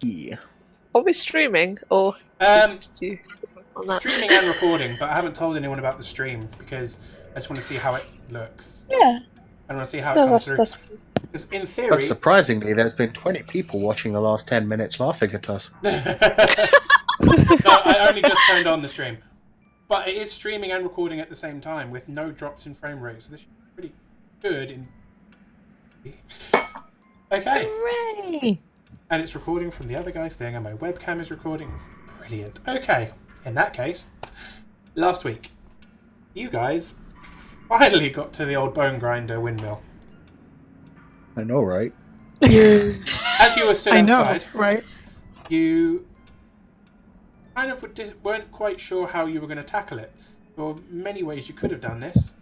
Yeah. Are we streaming, or Um, do you on that? Streaming and recording, but I haven't told anyone about the stream because I just want to see how it looks. Yeah, I want to see how it no, comes through. that's Because in But theory, surprisingly, there's been 20 people watching the last 10 minutes laughing at us. no, I only just turned on the stream, but it is streaming and recording at the same time with no drops in frame rate, so this should be pretty good. Okay, Hooray! and it's recording from the other guy's thing, and my webcam is recording. Brilliant. Okay, in that case, last week, you guys finally got to the Old Bonegrinder windmill. I know, right? As you were stood I know, outside, right? you kind of weren't quite sure how you were going to tackle it. There were many ways you could have done this.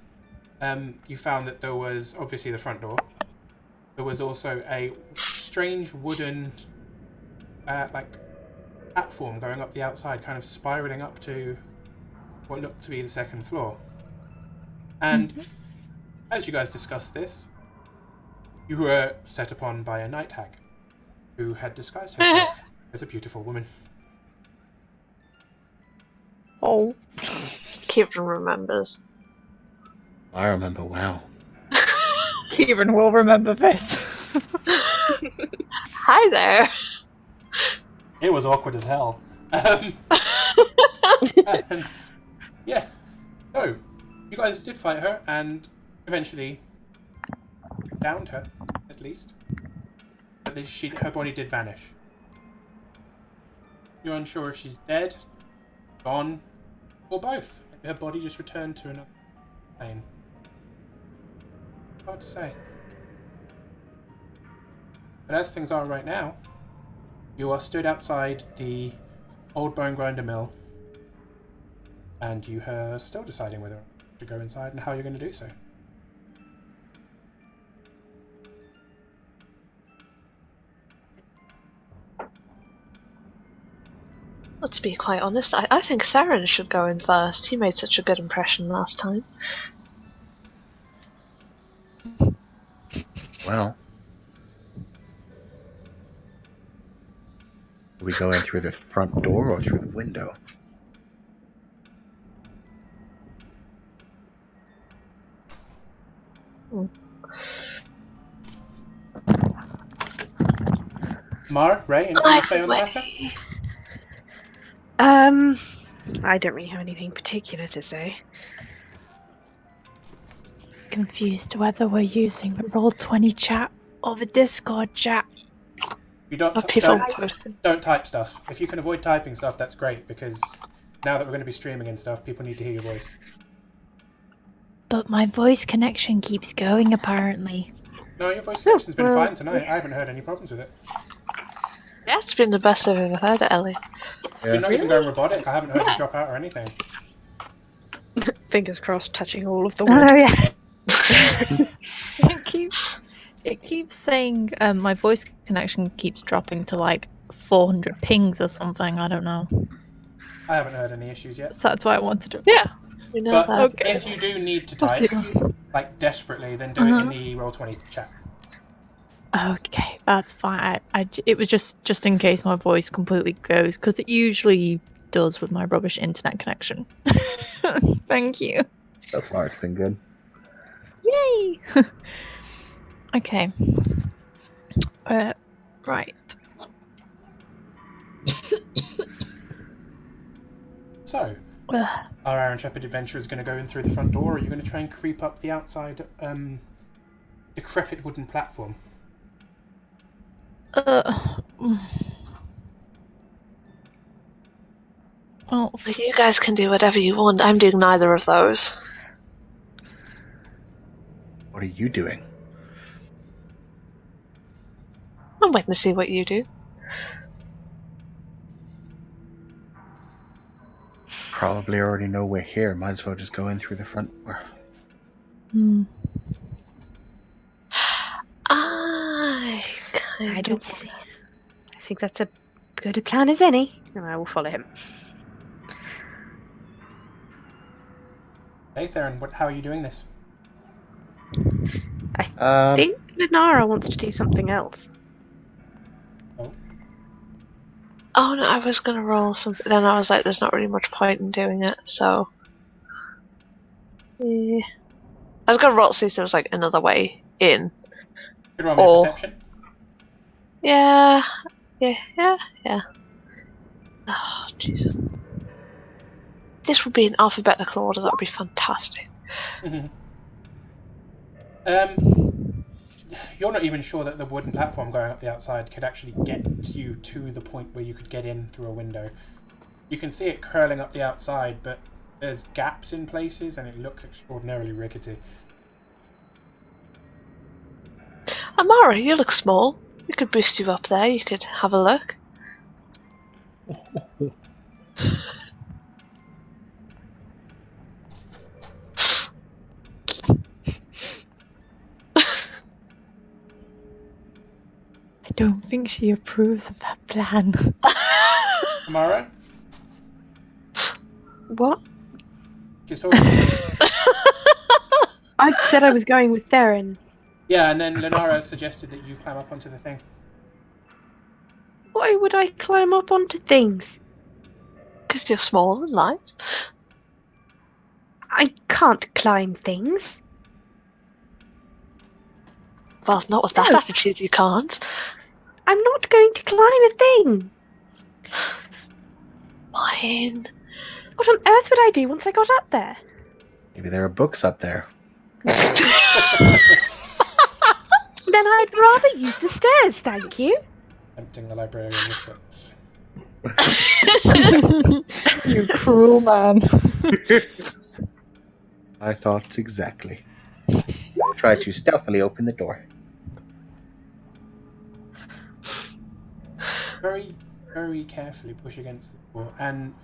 You found that there was obviously the front door. There was also a strange wooden platform going up the outside, kind of spiraling up to what looked to be the second floor. And as you guys discussed this, you were set upon by a night hag who had disguised herself as a beautiful woman. Oh, Kieran remembers. I remember, wow. Kieran will remember this. Hi there. It was awkward as hell. And, yeah. So, you guys did fight her and eventually downed her, at least. But her body did vanish. You're unsure if she's dead, gone, or both. Maybe her body just returned to another plane. Hard to say. But as things are right now, you are stood outside the Old Bonegrinder mill, and you are still deciding whether to go inside and how you're going to do so. Well, to be quite honest, I think Theron should go in first. He made such a good impression last time. Well. Are we going through the front door or through the window? Mar, Ray, anything to say on the matter? I don't really have anything particular to say. Confused whether we're using the Roll20 chat or the Discord chat. You don't type stuff. If you can avoid typing stuff, that's great, because now that we're going to be streaming and stuff, people need to hear your voice. But my voice connection keeps going, apparently. No, your voice connection's been fine tonight. I haven't heard any problems with it. Yeah, it's been the best I've ever heard it, Ellie. Yeah. You're not even going robotic. I haven't heard you drop out or anything. Fingers crossed, touching all of the wood. Oh yeah. It keeps saying my voice connection keeps dropping to like 400 pings or something. I don't know. I haven't heard any issues yet. So that's why I wanted to. Yeah, we know But that. Okay. if you do need to type, like desperately, then do it in the Roll20 chat. Okay, that's fine. It was just in case my voice completely goes, because it usually does with my rubbish internet connection. Thank you. So far, it's been good. Yay! Okay. Right. So, are our intrepid adventurers going to go in through the front door, or are you going to try and creep up the outside decrepit wooden platform? Well, You guys can do whatever you want. I'm doing neither of those. What are you doing? I'm waiting to see what you do. Probably already know we're here. Might as well just go in through the front door. I think that's a good a plan as any, and I will follow him. Hey, Theron, how are you doing this? I think Linara wants to do something else. Oh. Oh no, I was gonna roll something. Then I was like, there's not really much point in doing it, so. Yeah. I was gonna roll to see if there was like another way in. Could roll me a Or. perception. Yeah. Yeah. Oh, Jesus. This would be in alphabetical order, that would be fantastic. Um, you're not even sure that the wooden platform going up the outside could actually get you to the point where you could get in through a window. You can see it curling up the outside, but there's gaps in places and it looks extraordinarily rickety. Amara, you look small. We could boost you up there, you could have a look. I don't think she approves of that plan. Amara? What? She's talking to you. I said I was going with Theron. Yeah, and then Lenara suggested that you climb up onto the thing. Why would I climb up onto things? Because you're small and light. I can't climb things. Well, not with that No. attitude, you can't. I'm not going to climb a thing. Fine. What on earth would I do once I got up there? Maybe there are books up there. Then I'd rather use the stairs, thank you. Tempting the librarian with books. You cruel man. I thought exactly. Try to stealthily open the door. Very, very carefully push against the door, and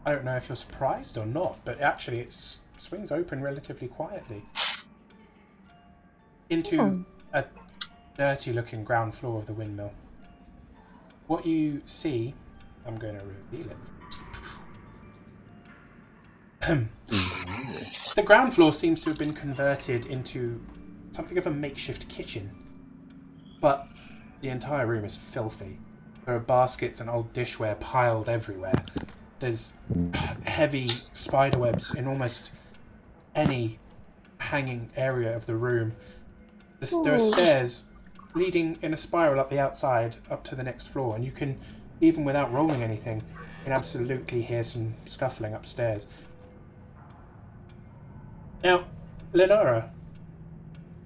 I don't know if you're surprised or not, but actually it swings open relatively quietly into a dirty-looking ground floor of the windmill. What you see, I'm going to reveal it first. The ground floor seems to have been converted into something of a makeshift kitchen, but the entire room is filthy. There are baskets and old dishware piled everywhere. There's heavy spiderwebs in almost any hanging area of the room. There are stairs leading in a spiral up the outside up to the next floor, and you can, even without rolling anything, you can absolutely hear some scuffling upstairs. Now, Lenora,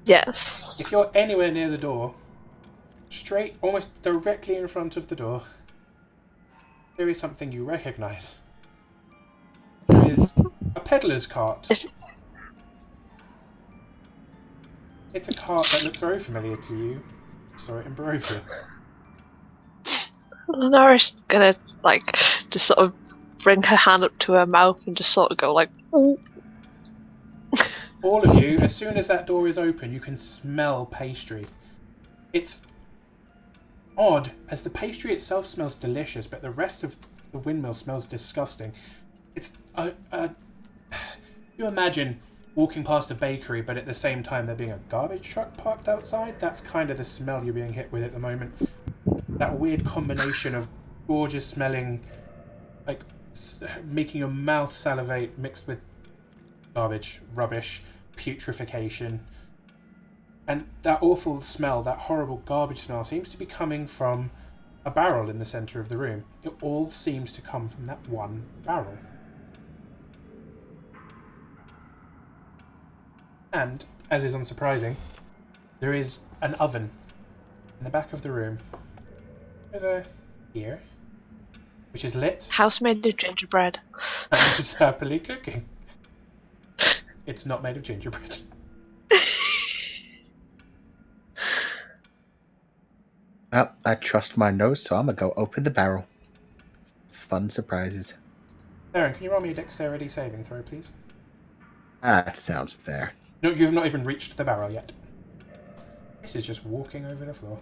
Yes. if you're anywhere near the door, straight, almost directly in front of the door, there is something you recognise. There is a peddler's cart. It's a cart that looks very familiar to you. You saw it in Barovia. Lenora's gonna, like, just sort of bring her hand up to her mouth and just sort of go, like, ooh. All of you, as soon as that door is open, you can smell pastry. It's odd, as the pastry itself smells delicious, but the rest of the windmill smells disgusting. It's you imagine walking past a bakery, but at the same time there being a garbage truck parked outside? That's kind of the smell you're being hit with at the moment. That weird combination of gorgeous smelling, like making your mouth salivate mixed with garbage, rubbish, putrefaction. And that awful smell, that horrible garbage smell, seems to be coming from a barrel in the centre of the room. It all seems to come from that one barrel. And, as is unsurprising, there is an oven in the back of the room over here, which is lit House made of gingerbread. and is happily cooking. It's not made of gingerbread. Well, I trust my nose, so I'm gonna go open the barrel. Fun surprises. Aaron, can you roll me a dexterity saving throw, please? That sounds fair. No, you've not even reached the barrel yet. This is just walking over the floor.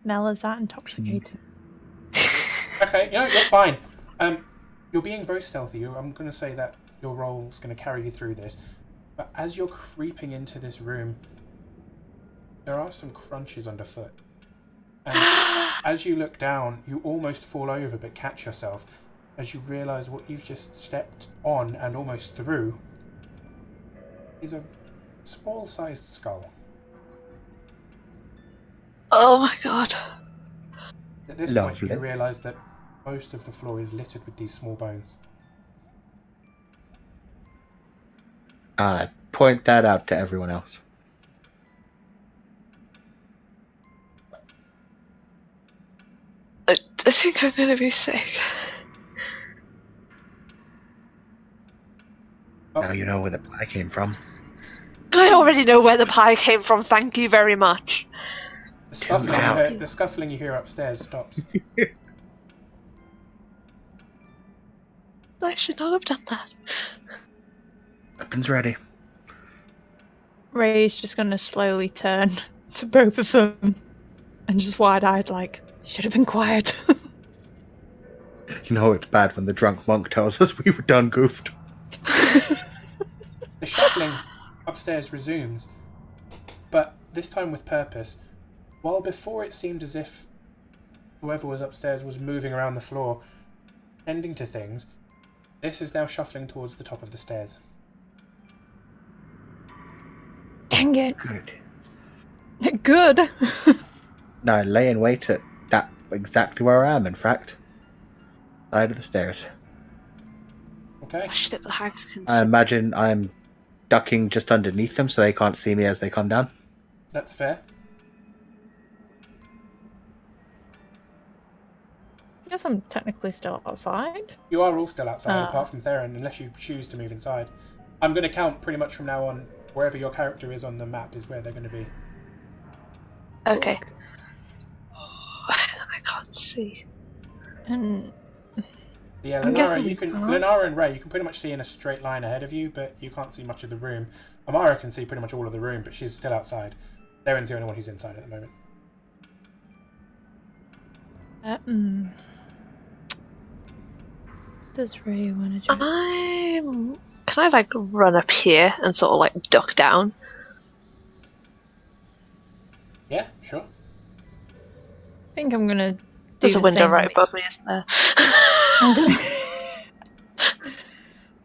Mel, is that intoxicating? Okay, you're fine. You're being very stealthy. I'm going to say that your roll's going to carry you through this. But as you're creeping into this room, there are some crunches underfoot. And as you look down, you almost fall over but catch yourself as you realise what you've just stepped on and almost through is a small-sized skull. Oh my god. At this point, Lovely. you realise that most of the floor is littered with these small bones. I point that out to everyone else. I think I'm gonna be sick. Oh. Now you know where the pie came from. I already know where the pie came from, thank you very much. The Too scuffling, loud. the scuffling you hear upstairs stops. I should not have done that. Weapons ready. Ray's just gonna slowly turn to both of them and just wide-eyed, like, should have been quiet. You know it's bad when the drunk monk tells us we were done goofed. The shuffling upstairs resumes, but this time with purpose. While before it seemed as if whoever was upstairs was moving around the floor, tending to things, this is now shuffling towards the top of the stairs. Dang it. Good. Good. Now I lay in wait at that exactly where I am, in fact. Side of the stairs. Okay? Oh shit, the hags can I see. imagine I'm ducking just underneath them so they can't see me as they come down. That's fair. I guess I'm technically still outside. You are all still outside, Ah. apart from Theron, unless you choose to move inside. I'm going to count pretty much from now on, wherever your character is on the map is where they're going to be. Okay. I can't see. And Yeah, I'm guessing Lenara, we can't. Lenara and Ray, you can pretty much see in a straight line ahead of you, but you can't see much of the room. Amara can see pretty much all of the room, but she's still outside. Theron's the only one who's inside at the moment. Does Ray want to do? Can I like run up here and sort of like duck down? Yeah, sure. I think I'm gonna. There's do a the window same right on above me, isn't there? I'm gonna.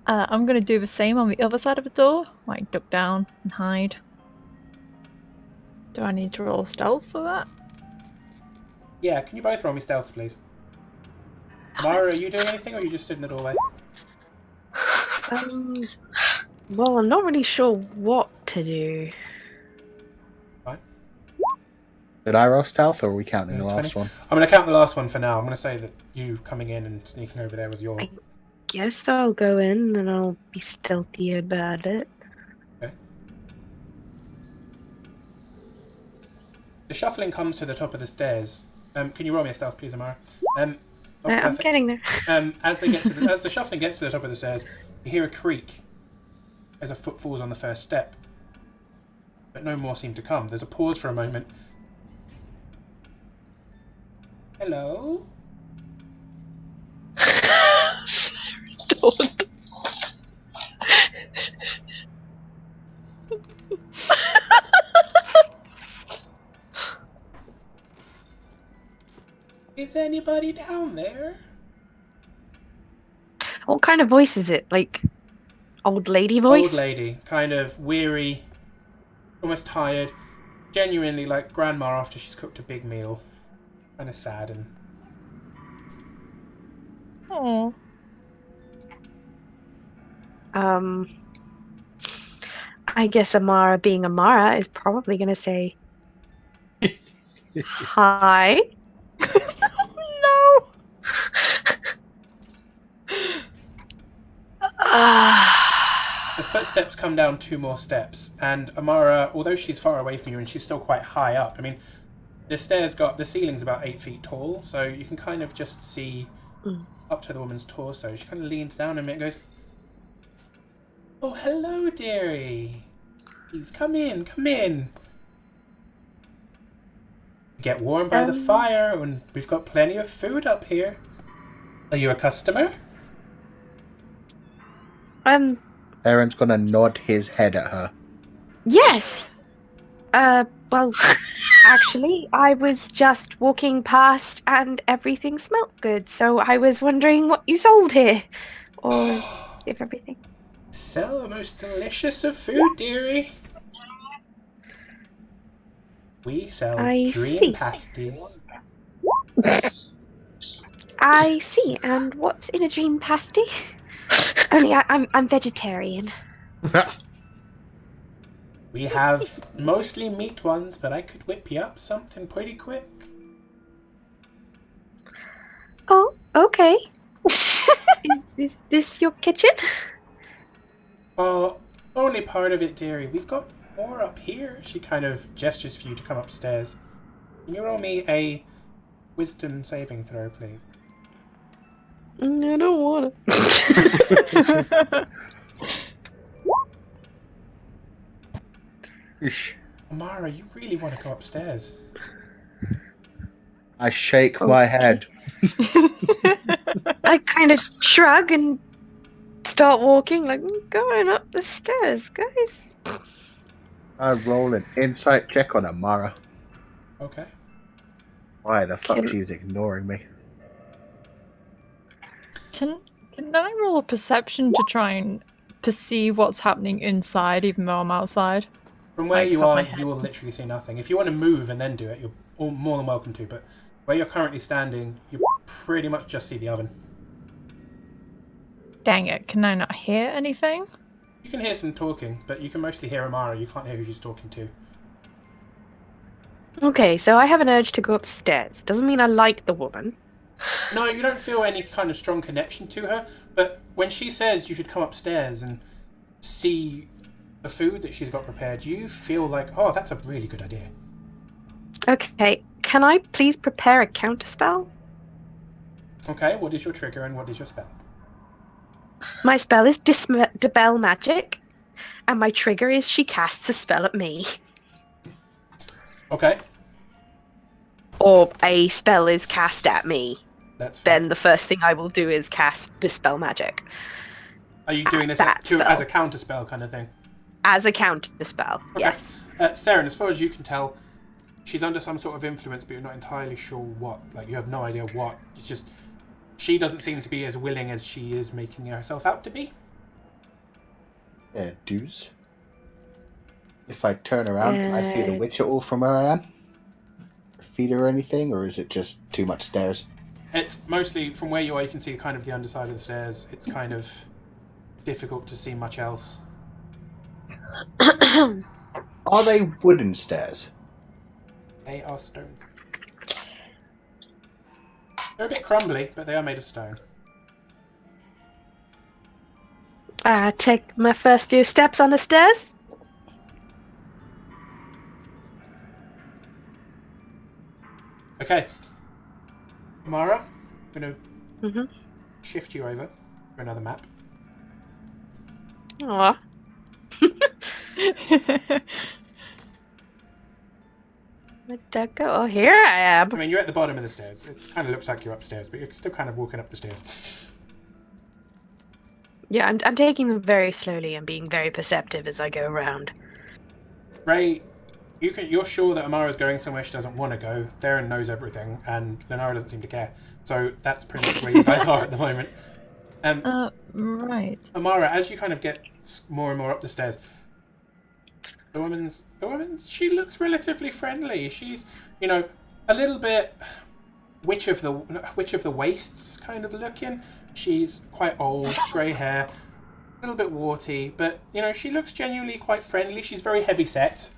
I'm gonna do the same on the other side of the door, like duck down and hide. Do I need to roll stealth for that? Yeah, can you both roll me stealths, please? Amara, are you doing anything, or are you just stood in the doorway? Well, I'm not really sure what to do. Fine. Did I roll stealth or are we counting the 20. last one? I'm going to count the last one for now. I'm going to say that you coming in and sneaking over there was your... Guess I'll go in and I'll be stealthy about it. Okay. The shuffling comes to the top of the stairs. Can you roll me a stealth, please, Amara? I'm Perfect. getting there. As the shuffling gets to the top of the stairs, you hear a creak as a foot falls on the first step. But no more seem to come. There's a pause for a moment. Hello? Don't. Is anybody down there? What kind of voice is it? Like, old lady voice? Old lady, kind of weary, almost tired, genuinely like grandma after she's cooked a big meal. Kind of sad and... Oh. I guess Amara, being Amara, is probably gonna say, "Hi." No. The footsteps come down 2 more steps, and Amara, although she's far away from you and she's still quite high up, I mean, the ceiling's about 8 feet tall, so you can kind of just see up to the woman's torso. She kind of leans down and goes, "Oh, hello, dearie. Please come in, come in. Get warm by the fire, and we've got plenty of food up here. Are you a customer?" Aaron's gonna nod his head at her. Yes. Well, Actually, I was just walking past and everything smelt good, so I was wondering what you sold here. Or if everything. Sell the most delicious of food, dearie. We sell I dream see. pasties. I see. And what's in a dream pasty? Only I'm vegetarian. We have mostly meat ones, but I could whip you up something pretty quick. Oh, okay. Is this your kitchen? Oh, only part of it, dearie. We've got more up here. She kind of gestures for you to come upstairs. Can you roll me a wisdom saving throw, please? I don't want to. Amara, you really want to go upstairs? I shake my head. I kind of shrug and start walking, like, "I'm going up the stairs, guys." I roll an insight check on Amara. Okay. Why the fuck Can, she's ignoring me? Can I roll a perception to try and perceive what's happening inside, even though I'm outside? From where Like, you have are, my you head- will literally see nothing. If you want to move and then do it, you're more than welcome to, but where you're currently standing, you pretty much just see the oven. Dang it! Can I not hear anything? You can hear some talking, but you can mostly hear Amara. You can't hear who she's talking to. Okay, so I have an urge to go upstairs. Doesn't mean I like the woman. No, you don't feel any kind of strong connection to her, but when she says you should come upstairs and see the food that she's got prepared, you feel like, oh, that's a really good idea. Okay, can I please prepare a counterspell? Okay, what is your trigger and what is your spell? My spell is Dispel Magic, and my trigger is she casts a spell at me. Okay, Or a spell is cast at me. that's fine. Then the first thing I will do is cast Dispel Magic. Are you doing this That spell. as a counter spell kind of thing? As a counterspell, Okay. yes. Theron, as far as you can tell, she's under some sort of influence, but you're not entirely sure what. Like, you have no idea what. It's just, she doesn't seem to be as willing as she is making herself out to be. Yeah, dues. If I turn around, can I see the witch at all from where I am? Feet her or anything, or is it just too much stairs? It's mostly, from where you are, you can see kind of the underside of the stairs. It's kind of difficult to see much else. Are they wooden stairs? They are stones. They're a bit crumbly, but they are made of stone. Take my first few steps on the stairs. Okay. Amara, I'm going to Mm-hmm. shift you over to another map. Aw. Where did that go? Oh, here I am. I mean, you're at the bottom of the stairs. It kind of looks like you're upstairs, but you're still kind of walking up the stairs. Yeah, I'm taking them very slowly and being very perceptive as I go around. Ray, you're sure that Amara's going somewhere she doesn't want to go. Theron knows everything, and Lenara doesn't seem to care. So that's pretty much where you guys are at the moment. Right. Amara, as you kind of get more and more up the stairs, the woman's, she looks relatively friendly. She's, a little bit witch of the wastes kind of looking. She's quite old, grey hair, a little bit warty, but she looks genuinely quite friendly. She's very heavy set.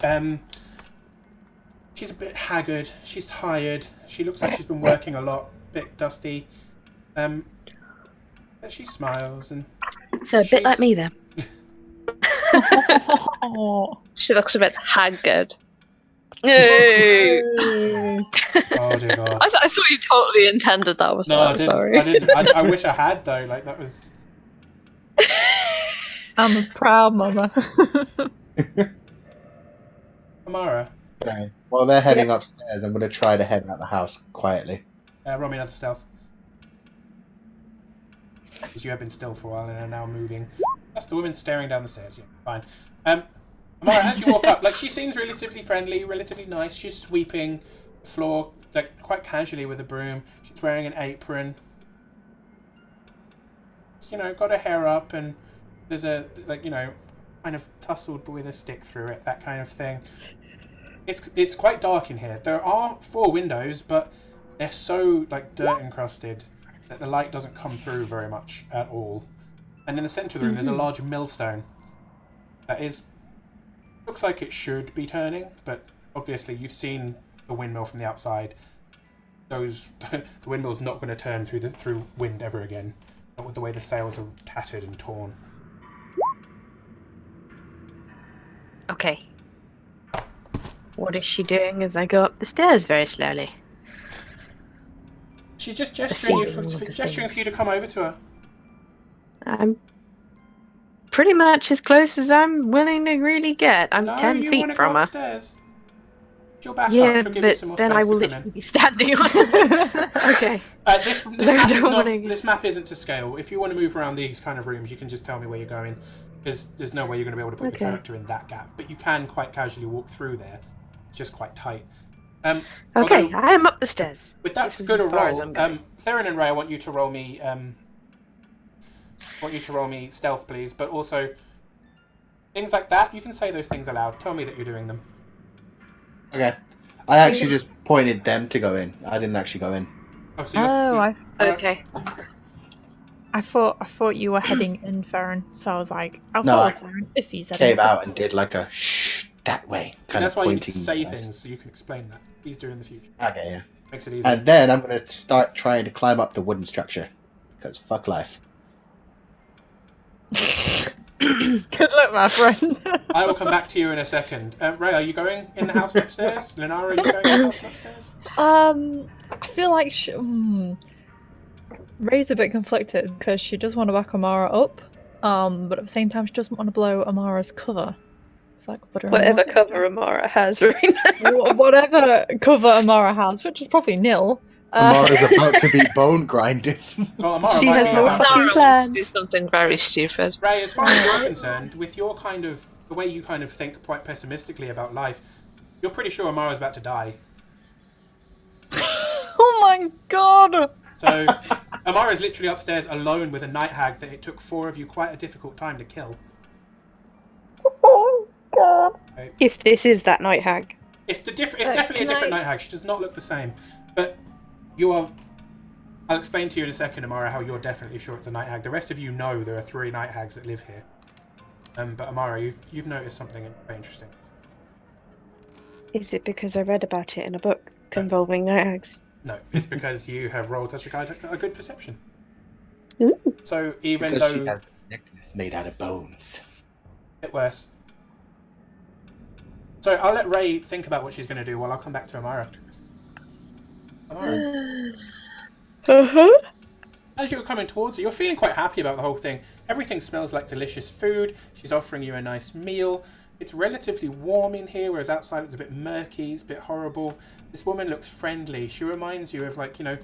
She's a bit haggard. She's tired. She looks like she's been working a lot. Bit dusty. But she smiles and So a bit like me then. Oh. She looks a bit haggard. Hey. oh dear God. I thought you totally intended that with No, that. I didn't. Sorry. I didn't. I wish I had though. Like that was. I'm a proud mama. Amara, Okay. While they're heading upstairs, I'm going to try to head out the house quietly. roll me another stealth. Because you have been still for a while and are now moving. That's the woman staring down the stairs. Yeah, fine. Amara, as you walk up, like, she seems relatively friendly, relatively nice. She's sweeping the floor, like, quite casually with a broom. She's wearing an apron. You know, got her hair up, and there's a, like, you know, kind of tussled with a stick through it, that kind of thing. It's quite dark in here. There are 4 windows, but they're so, like, dirt encrusted that the light doesn't come through very much at all. And in the centre of the room, there's a large millstone that looks like it should be turning, but obviously you've seen the windmill from the outside. The windmill's not going to turn through wind ever again. Not with the way the sails are tattered and torn. Okay. What is she doing as I go up the stairs very slowly? She's just gesturing Seeing all of the gesturing for you to things. come over to her. I'm pretty much as close as I'm willing to really get. I'm No, 10 you feet want to from go her. upstairs. She'll back up. Yeah, She'll give you but some more then space I will to come in. literally be standing on. Okay. This I map is don't not. wanna- This map isn't to scale. If you want to move around these kind of rooms, you can just tell me where you're going. There's no way you're going to be able to put Okay. your character in that gap, but you can quite casually walk through there. It's just quite tight. Okay, Although, I am up the stairs. with that This is good a as far as roll, I'm going. Theron and Ray, I want you to roll me. Stealth, please. But also, things like that, you can say those things aloud. Tell me that you're doing them. Okay. I actually just pointed them to go in. I didn't actually go in. Oh, so you're. Oh, Okay. I thought you were heading in, Farron. So I was like, I'll No, follow I Farron if he's heading. Came out and did like a shh that way, kind That's of why you need pointing. to say guys. things so you can explain that. Please do in the future. Okay, yeah. Makes it easy. And then I'm gonna start trying to climb up the wooden structure because fuck life. Good luck, my friend. I will come back to you in a second. Ray, are you going in the house and upstairs? Lenara, are you going in the house and upstairs? I feel like Ray's a bit conflicted because she does want to back Amara up, but at the same time she doesn't want to blow Amara's cover. It's like Whatever cover Amara has right now. whatever cover Amara has, which is probably nil. Amara's about to be bone grinded. Well, Amara She might has be no about fucking to. Nara plans. wants to do something very stupid. Ray, as far as you're concerned, with your kind of the way you kind of think quite pessimistically about life, you're pretty sure Amara's about to die. Oh my god! So Amara's literally upstairs alone with a night hag that it took 4 of you quite a difficult time to kill. Oh god! If this is that night hag. It's definitely a different night hag. She does not look the same, but you are. I'll explain to you in a second, Amara, how you're definitely sure it's a night hag. The rest of you know there are 3 night hags that live here. But Amara, you've noticed something very interesting. Is it because I read about it in a book involving night hags? No, it's because you have rolled such a good perception. Ooh. So even Because though she has a necklace made out of bones. bit worse. So I'll let Ray think about what she's going to do while I'll come back to Amara. Amara, Uh-huh. as you're coming towards her, you're feeling quite happy about the whole thing. Everything smells like delicious food. She's offering you a nice meal. It's relatively warm in here, whereas outside it's a bit murky, it's a bit horrible. This woman looks friendly. She reminds you of, like, you know,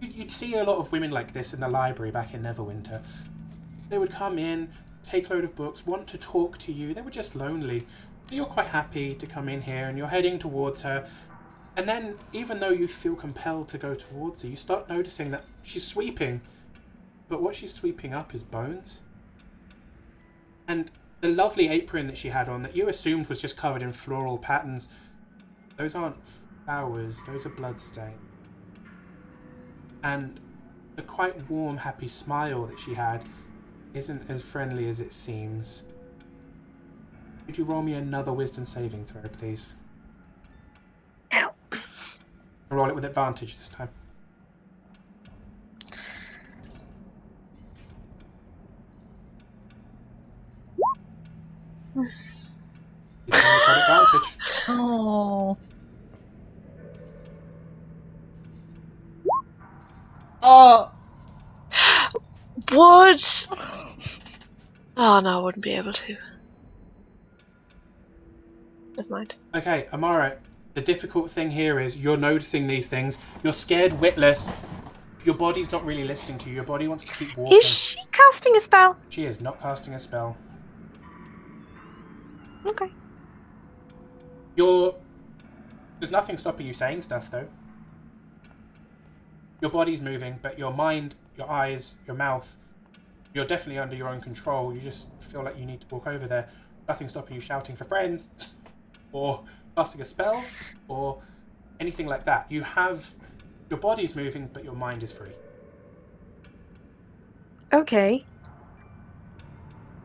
you'd see a lot of women like this in the library back in Neverwinter. They would come in, take a load of books, want to talk to you. They were just lonely. You're quite happy to come in here and you're heading towards her. And then, even though you feel compelled to go towards her, you start noticing that she's sweeping. But what she's sweeping up is bones. And the lovely apron that she had on that you assumed was just covered in floral patterns, those aren't flowers, those are bloodstains. And the quite warm, happy smile that she had isn't as friendly as it seems. Could you roll me another wisdom saving throw, please? Ow. Roll it with advantage this time. You've got advantage. Oh. Oh! What? Oh no, I wouldn't be able to. Never mind. Okay, Amara, the difficult thing here is you're noticing these things. You're scared witless. Your body's not really listening to you. Your body wants to keep walking. Is she casting a spell? She is not casting a spell. Okay. There's nothing stopping you saying stuff, though. Your body's moving, but your mind, your eyes, your mouth, you're definitely under your own control. You just feel like you need to walk over there. Nothing stopping you shouting for friends, or casting a spell, or anything like that. Your body's moving, but your mind is free. Okay.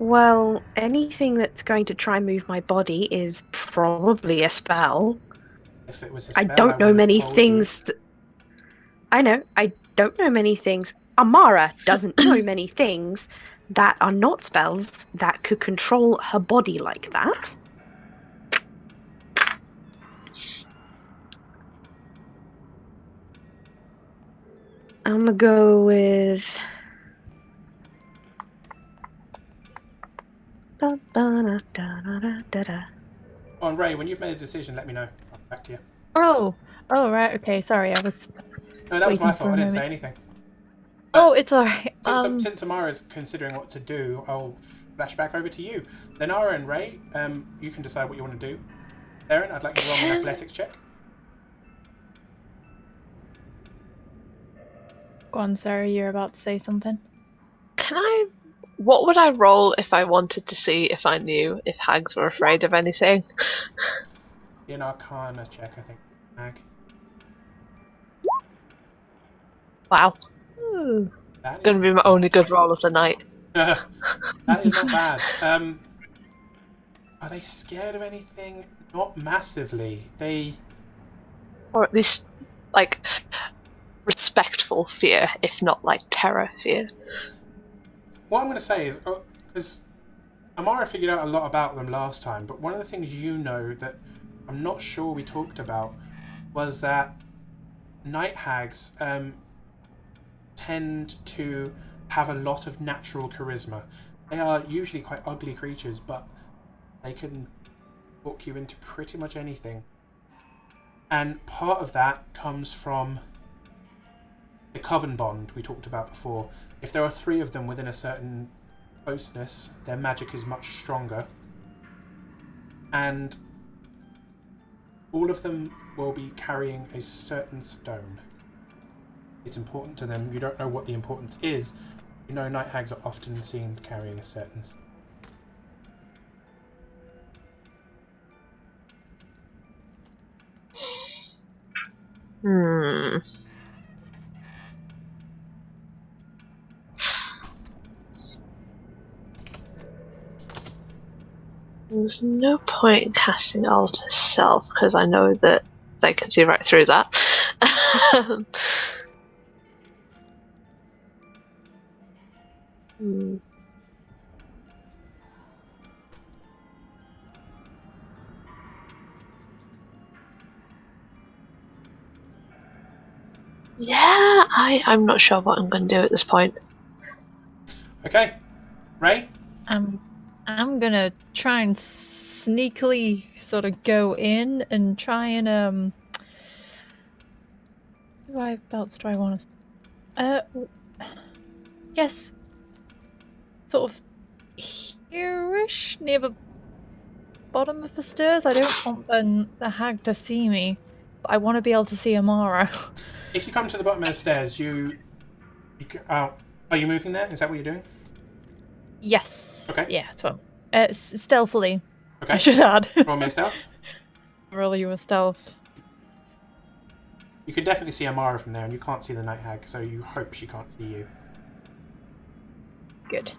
Well, anything that's going to try and move my body is probably a spell. If it was a I spell, I don't know would have many told you. things. I know. I don't know many things. Amara doesn't know many things that are not spells that could control her body like that. I'm gonna go with. Oh, and Ray, when you've made a decision, let me know. I'll get back to you. Oh, right. Okay, sorry. I was No, that was my waiting for fault. a I didn't say moment. anything. Oh, it's alright. Since Amara's considering what to do, I'll flash back over to you. Lenara and Ray, you can decide what you want to do. Aaron, I'd like you to roll me an athletics check. Go on, Sarah. You're about to say something. What would I roll if I wanted to see if I knew if hags were afraid of anything? Be an Arcana check, I think. Mag. Wow. Ooh. That is Gonna be my not only good roll of the night. bad. That is not bad. Are they scared of anything? Not massively. Or at least, like, respectful fear, if not, like, terror fear. What I'm going to say is, because Amara figured out a lot about them last time, but one of the things you know that I'm not sure we talked about was that night hags tend to have a lot of natural charisma. They are usually quite ugly creatures, but they can talk you into pretty much anything. And part of that comes from the coven bond we talked about before. If there are 3 of them within a certain closeness, their magic is much stronger. And all of them will be carrying a certain stone. It's important to them. You don't know what the importance is. You know night hags are often seen carrying a certain stone. There's no point in casting Alter Self, because I know that they can see right through that. Yeah, I'm not sure what I'm going to do at this point. Okay, Ray? I'm gonna try and sneakily sort of go in and try and what else do I want to? Guess sort of here-ish near the bottom of the stairs. I don't want the hag to see me, but I want to be able to see Amara. If you come to the bottom of the stairs, are you moving there? Is that what you're doing? Yes. Okay. Yeah, it's well. Stealthily. Okay. I should add. Roll me a stealth. Roll you a stealth. You can definitely see Amara from there, and you can't see the night hag, so you hope she can't see you. Good.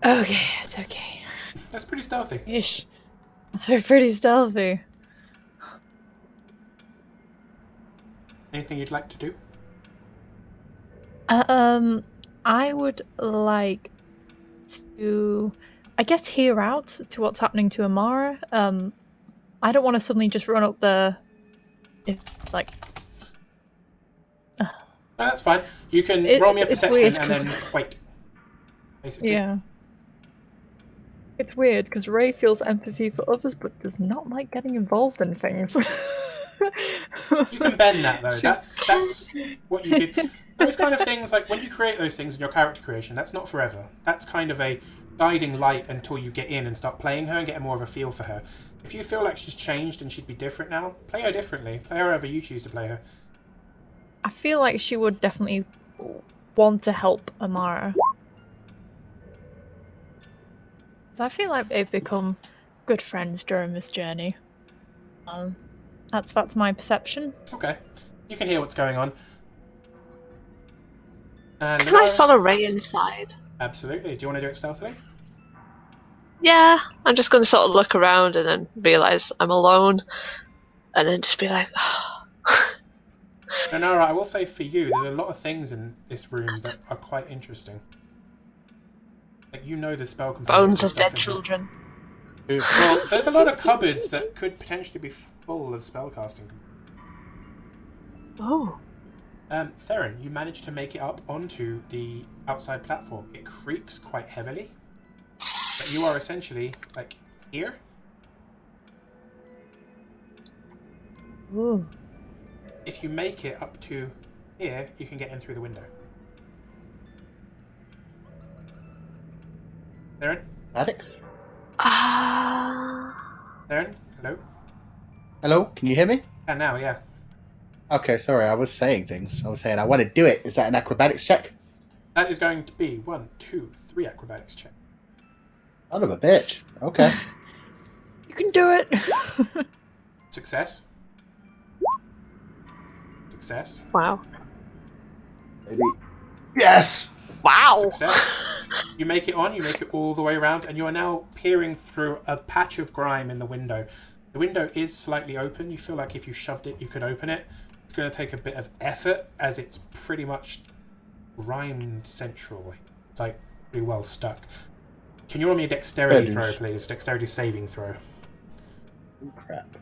Okay, it's okay. That's pretty stealthy. Ish. That's pretty stealthy. Anything you'd like to do? I would like to, I guess, hear out to what's happening to Amara. I don't want to suddenly just run up there. It's like. No, that's fine. You can roll me a perception weird and then wait. Basically. Yeah. It's weird because Ray feels empathy for others but does not like getting involved in things. You can bend that though. That's what you did. Those kind of things, like when you create those things in your character creation, that's not forever. That's kind of a guiding light until you get in and start playing her and get more of a feel for her. If you feel like she's changed and she'd be different now, play her differently. Play her however you choose to play her. I feel like she would definitely want to help Amara. I feel like they've become good friends during this journey. That's my perception. Okay. You can hear what's going on. And Can I Minaris? follow Ray inside? Absolutely. Do you want to do it stealthily? Yeah, I'm just going to sort of look around and then realise I'm alone. And then just be like, Nara, I will say for you, there's a lot of things in this room that are quite interesting. Like, you know the spell components bones and of stuff dead in here. children. Well, there's a lot of cupboards that could potentially be full of spellcasting. Oh. Theron, you managed to make it up onto the outside platform. It creaks quite heavily. But you are essentially, like, here. Ooh. If you make it up to here, you can get in through the window. Theron? Addicts? Theron? Hello? Hello? Can you hear me? And now, yeah. Okay, sorry, I was saying things. I was saying I want to do it. Is that an acrobatics check? That is going to be 1, 2, 3 acrobatics check. Son of a bitch. Okay. You can do it! Success. Success. Wow. Maybe. Yes! Wow! Success. You make it on, you make it all the way around, and you are now peering through a patch of grime in the window. The window is slightly open. You feel like if you shoved it, you could open it. It's going to take a bit of effort, as it's pretty much grime central. It's like pretty well stuck. Can you roll me a dexterity throw, please? Dexterity saving throw. Crap.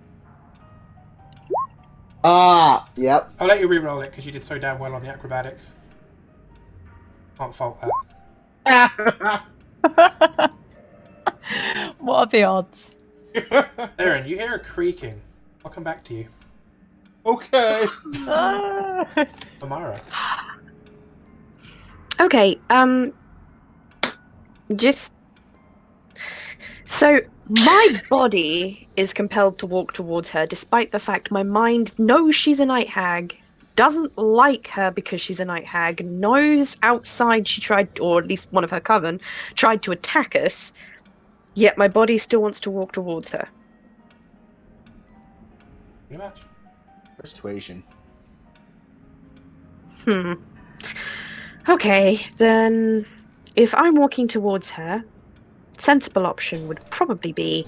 Ah, yep. I'll let you re-roll it because you did so damn well on the acrobatics. Can't fault that. What are the odds? Aaron, you hear a creaking. I'll come back to you. Okay. Amara. Okay, just... So, my body is compelled to walk towards her, despite the fact my mind knows she's a night hag, doesn't like her because she's a night hag, knows outside she tried, or at least one of her coven, tried to attack us, yet my body still wants to walk towards her. Pretty much. Persuasion. Okay, then if I'm walking towards her, sensible option would probably be,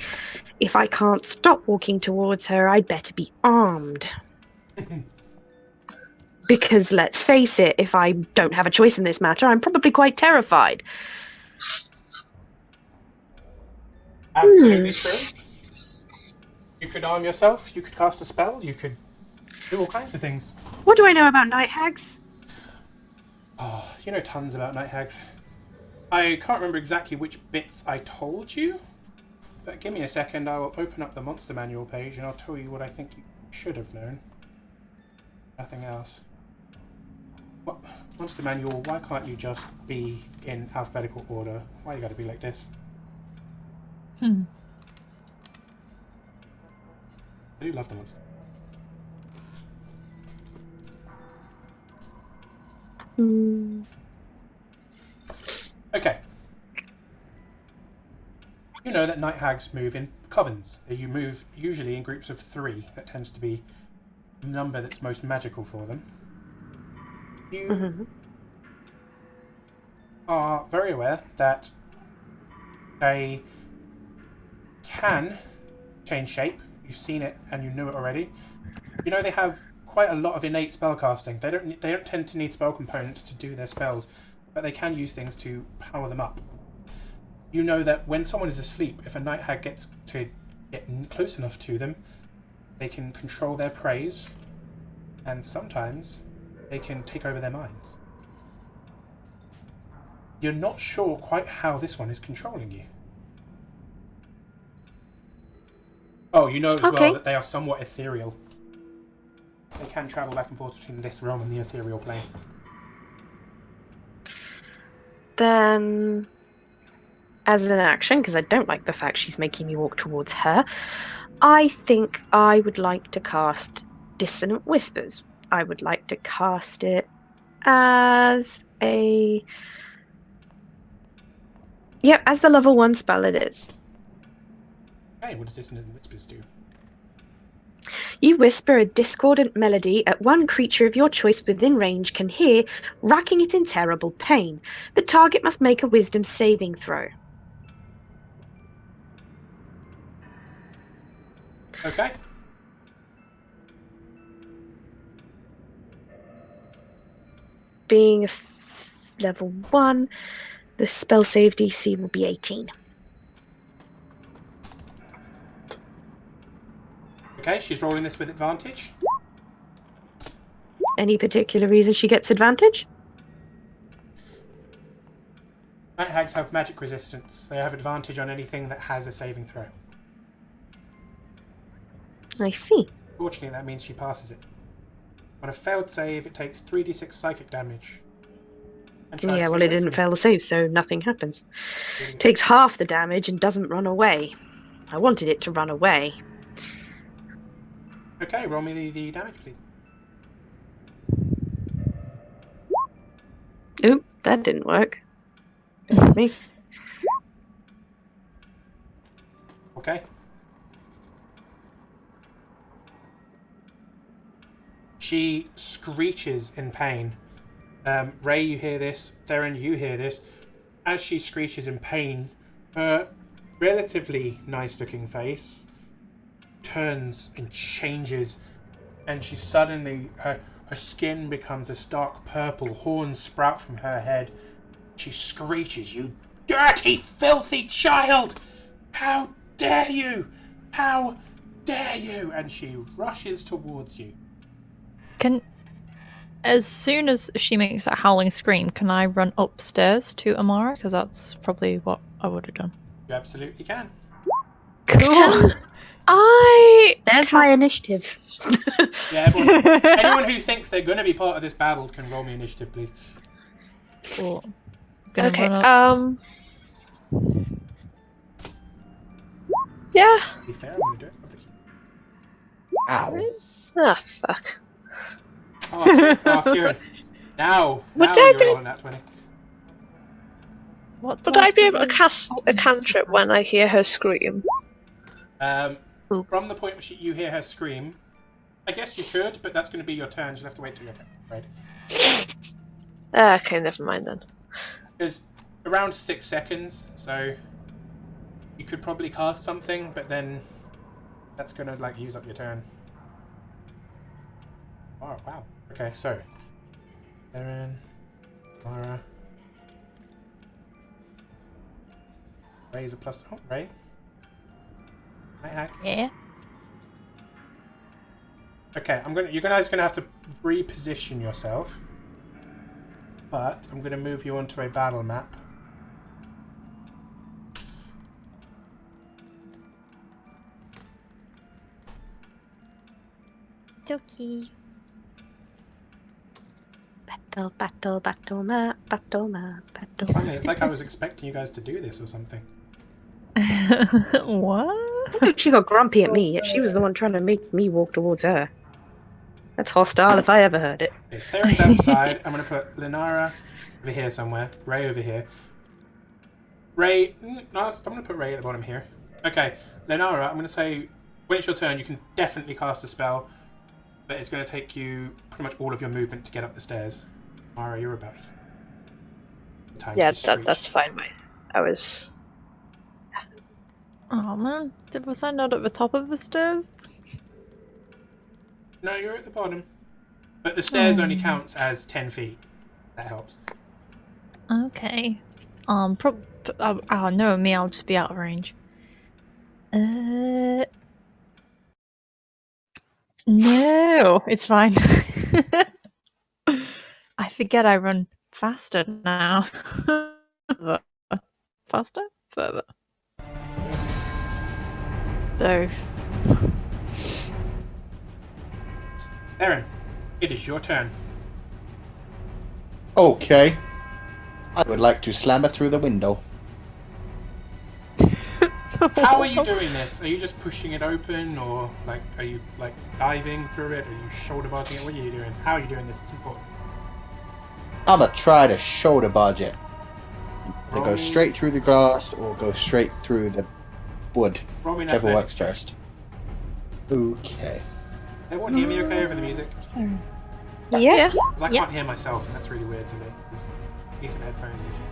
if I can't stop walking towards her, I'd better be armed. Because let's face it, if I don't have a choice in this matter, I'm probably quite terrified. Absolutely true. You could arm yourself, you could cast a spell, you could do all kinds of things. What do I know about night hags? Oh, you know tons about night hags. I can't remember exactly which bits I told you, but give me a second, I will open up the Monster Manual page and I'll tell you what I think you should have known. Nothing else. What? Monster Manual, why can't you just be in alphabetical order? Why you gotta be like this? I do love the monster. Okay. You know that night hags move in covens. You move usually in groups of 3. That tends to be the number that's most magical for them. You are very aware that they can change shape. You've seen it and you knew it already. You know they have quite a lot of innate spellcasting. They don't tend to need spell components to do their spells, but they can use things to power them up. You know that when someone is asleep, if a night hag gets to get close enough to them, they can control their praise, and sometimes they can take over their minds. You're not sure quite how this one is controlling you. Oh, you know as well that they are somewhat ethereal. They can travel back and forth between this realm and the ethereal plane. Then as an action, because I don't like the fact she's making me walk towards her, I think I would like to cast Dissonant Whispers. I would like to cast it as a... Yep, as the level 1 spell it is. Okay, what does Dissonant Whispers do? You whisper a discordant melody at one creature of your choice within range can hear, racking it in terrible pain. The target must make a wisdom saving throw. Okay. Being level 1, the spell save DC will be 18. Okay, she's rolling this with advantage. Any particular reason she gets advantage? Night hags have magic resistance. They have advantage on anything that has a saving throw. I see. Fortunately, that means she passes it. On a failed save, it takes 3d6 psychic damage. And tries Yeah, to well, get it away didn't from fail the save, so nothing happens. you. Takes half the damage and doesn't run away. I wanted it to run away. Okay, roll me the damage, please. Oop, that didn't work. Bear with me. Okay. She screeches in pain. Ray, you hear this. Theron, you hear this. As she screeches in pain, her relatively nice-looking face turns and changes, and she suddenly, her skin becomes a dark purple, horns sprout from her head. She screeches, "You dirty, filthy child! How dare you! How dare you!" And she rushes towards you. As soon as she makes that howling scream, can I run upstairs to Amara? Because that's probably what I would have done. You absolutely can. Cool. There's my initiative. Yeah, anyone who thinks they're going to be part of this battle can roll me initiative, please. Cool. Gonna Okay. run up. Yeah. To be fair, I'm going to do it. Ow. Ah, fuck. Oh, Kieran. Now Would you're I be- rolling that 20. What Would I be able to cast a cantrip when I hear her scream? From the point where you hear her scream, I guess you could, but that's going to be your turn. You'll have to wait till your turn, right? Okay, never mind then. There's around 6 seconds, so you could probably cast something, but then that's going to use up your turn. Oh, wow. Okay, so Erin, Mara, Ray is a plus. Oh, Ray. Night hack. Yeah. Okay, you guys are gonna have to reposition yourself, but I'm gonna move you onto a battle map. Doki. Battle map, battle map. Funny, it's like I was expecting you guys to do this or something. What? She got grumpy at me, yet she was the one trying to make me walk towards her. That's hostile if I ever heard it. Okay, Theron's outside. I'm gonna put Linara over here somewhere. Ray over here. Ray, no, I'm gonna put Ray at the bottom here. Okay, Linara, I'm gonna say when it's your turn, you can definitely cast a spell, but it's gonna take you pretty much all of your movement to get up the stairs. Mara, you're about. Yeah, that's fine, mate. I was. Oh man, was I not at the top of the stairs? No, you're at the bottom. But the stairs only counts as 10 feet. That helps. Okay. No, me, I'll just be out of range. No, it's fine. I forget I run faster now. Faster? Further. Both. Theron, it is your turn. Okay. I would like to slam it through the window. How are you doing this? Are you just pushing it open, or like are you like diving through it? Are you shoulder barging it? What are you doing? How are you doing this? It's important. I'm gonna try to shoulder barge it. To Roll go me- straight through the glass or go straight through the wood. Roll me an Whichever works athletics first. Okay. Everyone hear me okay over the music? Yeah. Because I Yeah. can't hear myself, and that's really weird to me. There's decent headphones usually.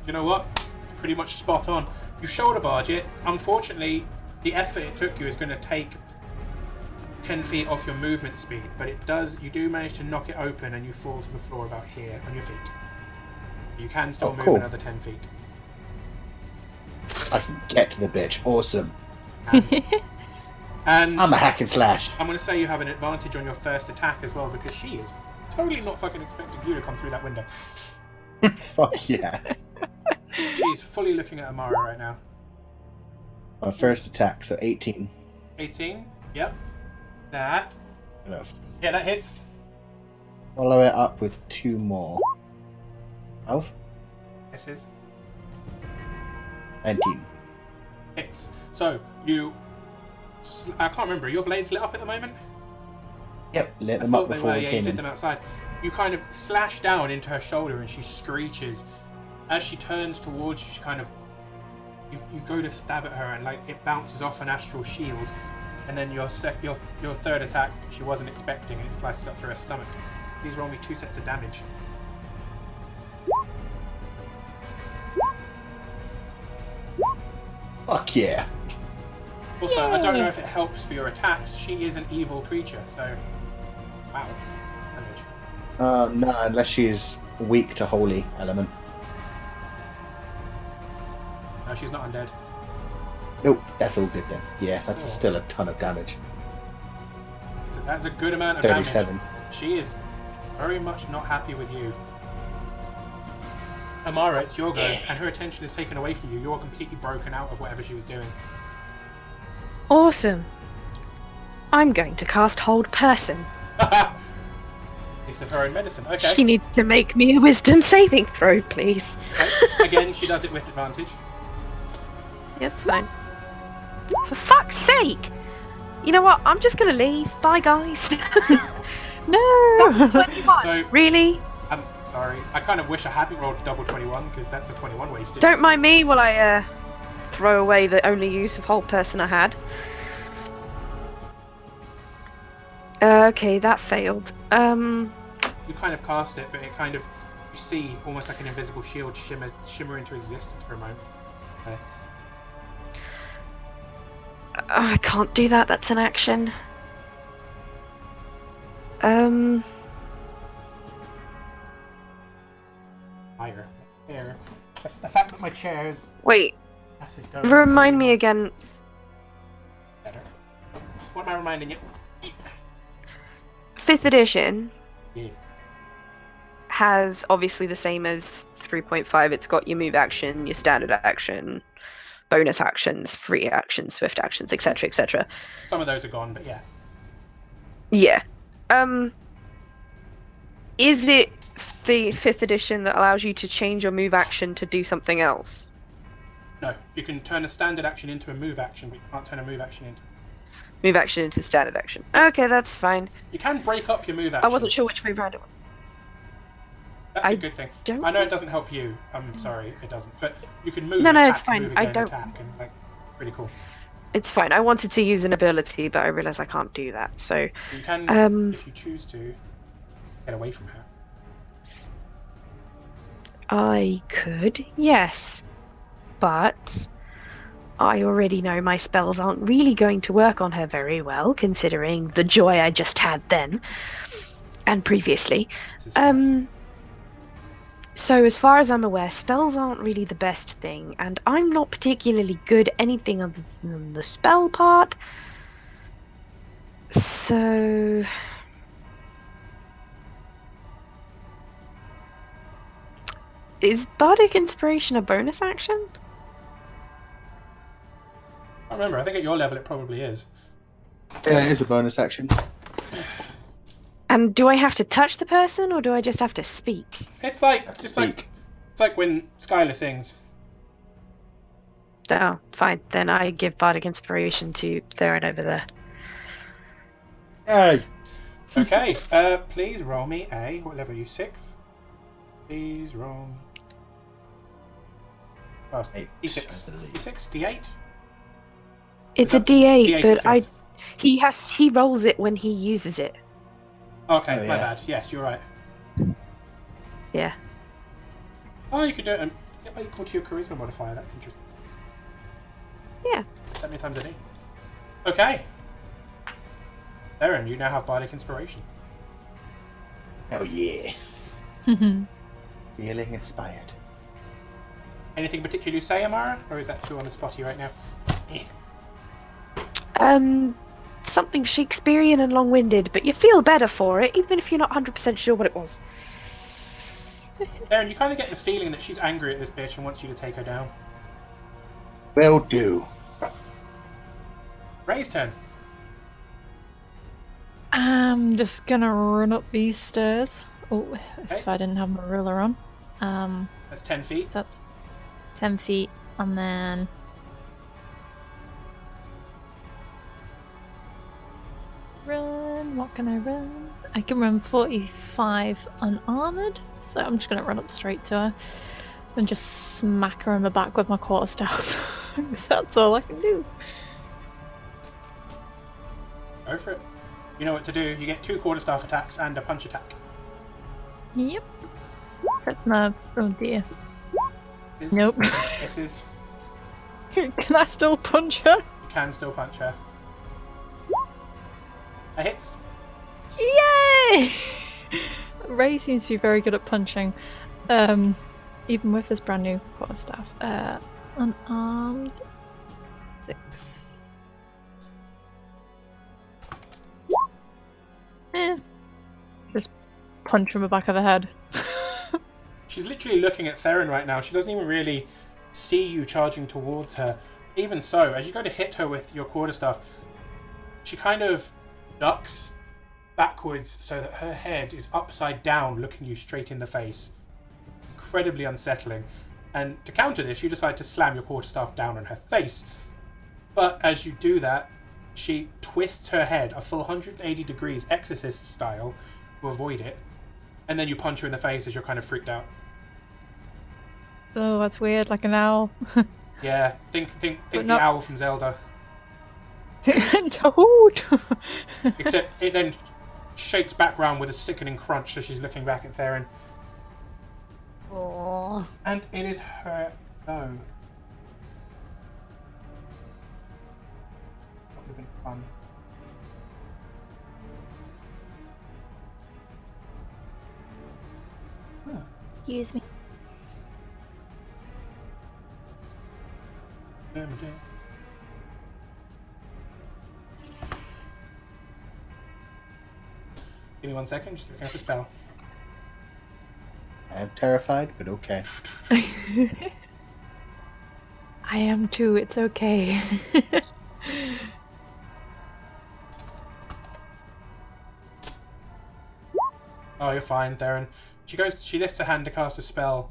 You know what? It's pretty much spot on. You shoulder barge it. Unfortunately, the effort it took you is going to take 10 feet off your movement speed, but you do manage to knock it open and you fall to the floor about here on your feet. You can still move cool. another 10 feet. I can get to the bitch. Awesome. And I'm a hack and slash. I'm going to say you have an advantage on your first attack as well, because she is totally not fucking expecting you to come through that window. Fuck yeah. She's fully looking at Amara right now. My first attack, so 18. 18. Yep. That. Enough. Yeah, that hits. Follow it up with 2 more. 12? Misses. 19. Hits. So, you... I can't remember. Are your blades lit up at the moment? Yep, lit I them thought up they before were. we Yeah, you came did in. them outside. You kind of slash down into her shoulder and she screeches. As she turns towards you, she kind of... You go to stab at her and like it bounces off an astral shield. And then your third attack, she wasn't expecting, and it slices up through her stomach. Please roll me 2 sets of damage. Fuck yeah. Also, I don't know if it helps for your attacks. She is an evil creature, so... Wow, that's damage. No, unless she is weak to holy element. No, she's not undead. Nope, that's all good then. Yeah, that's Still. still a ton of damage. So that's a good amount of 37. damage. She is very much not happy with you. Amara, it's your go, and her attention is taken away from you. You're completely broken out of whatever she was doing. Awesome. I'm going to cast Hold Person. It's of her own medicine. Okay. She needs to make me a wisdom saving throw, please. Okay. Again, she does it with advantage. Yeah, it's fine. For fuck's sake! You know what? I'm just gonna leave. Bye, guys. No! 21. So, Really? I'm sorry. I kind of wish I hadn't rolled double 21, because that's a 21 wasted. Don't mind me while I throw away the only use of Hold Person I had. Okay, that failed. You kind of cast it, but it kind of... You see almost like an invisible shield shimmer into existence for a moment. I can't do that. That's an action. Higher. There. The fact that my chair's Wait. ass is going... Remind me again. Better. What am I reminding you? 5th edition Yes. has obviously the same as 3.5. It's got your move action, your standard action, bonus actions, free actions, swift actions, etc., etc. Some of those are gone, but yeah. Yeah. Is it the 5th edition that allows you to change your move action to do something else? No, you can turn a standard action into a move action, but you can't turn a move action into... Move action into standard action. Okay, that's fine. You can break up your move action. I wasn't sure which way around it was. That's I a good thing. don't I know it think- doesn't help you. I'm sorry, it doesn't. But you can move, No, attack, it's fine. move I again, don't- attack, and like, pretty cool. It's fine. I wanted to use an ability, but I realise I can't do that. So, You can, if you choose to, get away from her. I could, yes. But I already know my spells aren't really going to work on her very well, considering the joy I just had then and previously. This is- So as far as I'm aware, spells aren't really the best thing, and I'm not particularly good at anything other than the spell part. So... Is Bardic Inspiration a bonus action? I remember, I think at your level it probably is. Yeah, it is a bonus action. And do I have to touch the person, or do I just have to speak? It's like, Have to it's like, speak. It's like when Skylar sings. Oh, fine. Then I give bardic inspiration to Theron over there. Hey, Okay, please roll me a... What level are you? 6th? Please roll me... Oh, Eight, D6. I believe. D6? D8? It's Is a that the D8, D8 but at 5th? he rolls it when he uses it. Okay, Oh, my yeah. bad. Yes, you're right. Yeah. Oh, you could do it equal to your charisma modifier. That's interesting. Yeah. That many times a day. Okay. Theron, you now have bardic inspiration. Oh yeah. Feeling inspired. Anything particular you say, Amara? Or is that too on the spotty right now? Something Shakespearean and long-winded, but you feel better for it, even if you're not 100% sure what it was. Theron, you kind of get the feeling that she's angry at this bitch and wants you to take her down. Will do. Ray's turn. I'm just gonna run up these stairs. Oh, if Okay. I didn't have my ruler on. That's 10 feet. That's 10 feet, and then run. What can I run? I can run 45 unarmored, so I'm just gonna run up straight to her and just smack her in the back with my quarterstaff. That's all I can do. Go for it. You know what to do. You get 2 quarterstaff attacks and a punch attack. Yep. That's my. Oh dear. This, Nope. This is... Can I still punch her? You can still punch her. That hits. Yay! Ray seems to be very good at punching, even with his brand new quarterstaff. Unarmed 6. Just punch from the back of the head. She's literally looking at Theron right now. She doesn't even really see you charging towards her. Even so, as you go to hit her with your quarterstaff, she kind of ducks backwards so that her head is upside down, looking you straight in the face. Incredibly unsettling. And to counter this, you decide to slam your quarterstaff down on her face. But as you do that, she twists her head a full 180 degrees exorcist style to avoid it. And then you punch her in the face as you're kind of freaked out. Oh, that's weird, like an owl. Yeah, think the not- owl from Zelda. Toad! Except it then shakes back round with a sickening crunch as she's looking back at Theron. Oh. And it is her go. That would have been fun. Excuse me. Give me 1 second, just looking at the spell. I'm terrified, but okay. I am too, it's okay. Oh, you're fine, Theron. She lifts her hand to cast a spell,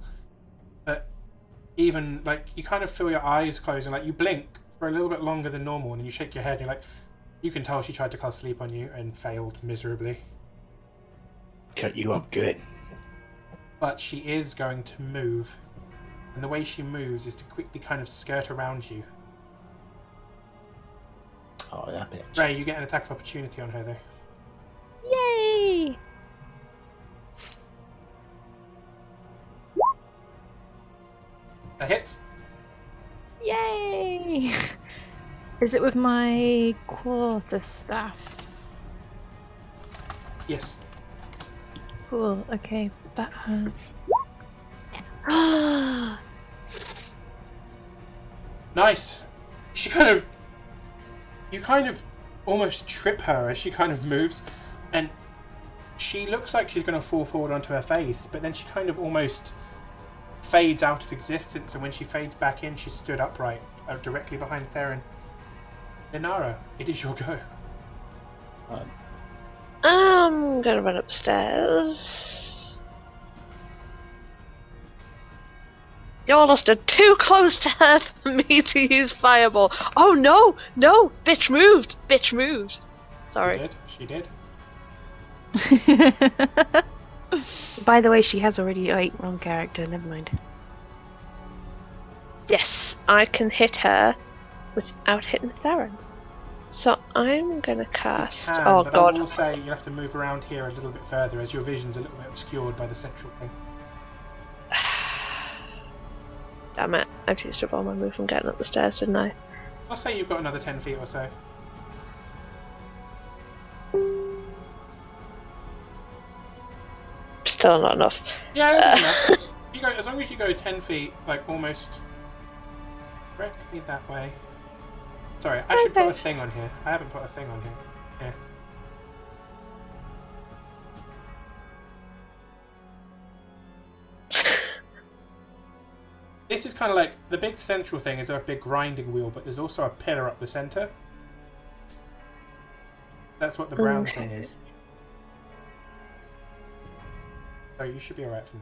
but even, like, you kind of feel your eyes close and, like, you blink for a little bit longer than normal and then you shake your head and you're like, you can tell she tried to cast sleep on you and failed miserably. Cut you up good. But she is going to move, and the way she moves is to quickly kind of skirt around you. Oh, that bitch. Ray, you get an attack of opportunity on her, though. Yay! That hits. Yay! Is it with my quarterstaff? Yes. Cool, okay. That has... Nice. You kind of almost trip her as she kind of moves, and she looks like she's going to fall forward onto her face, but then she kind of almost fades out of existence, and when she fades back in, she stood upright, directly behind Theron. Inara, it is your go. I'm gonna run upstairs. Y'all are stood too close to her for me to use fireball. Oh no, bitch moved. Sorry. She did. By the way, she has already. Oh, wait, wrong character. Never mind. Yes, I can hit her without hitting Theron. So I'm gonna cast. You can, oh but god. I will say you have to move around here a little bit further as your vision's a little bit obscured by the central thing. Damn it! I've used up all my move from getting up the stairs, didn't I? I'll say you've got another 10 feet or so. Still not enough. Yeah, it'll be enough. You go, as long as you go 10 feet, like almost directly that way. Sorry, I should put a thing on here. I haven't put a thing on here. Yeah. This is kind of like, the big central thing is a big grinding wheel, but there's also a pillar up the centre. That's what the brown thing is. So you should be alright from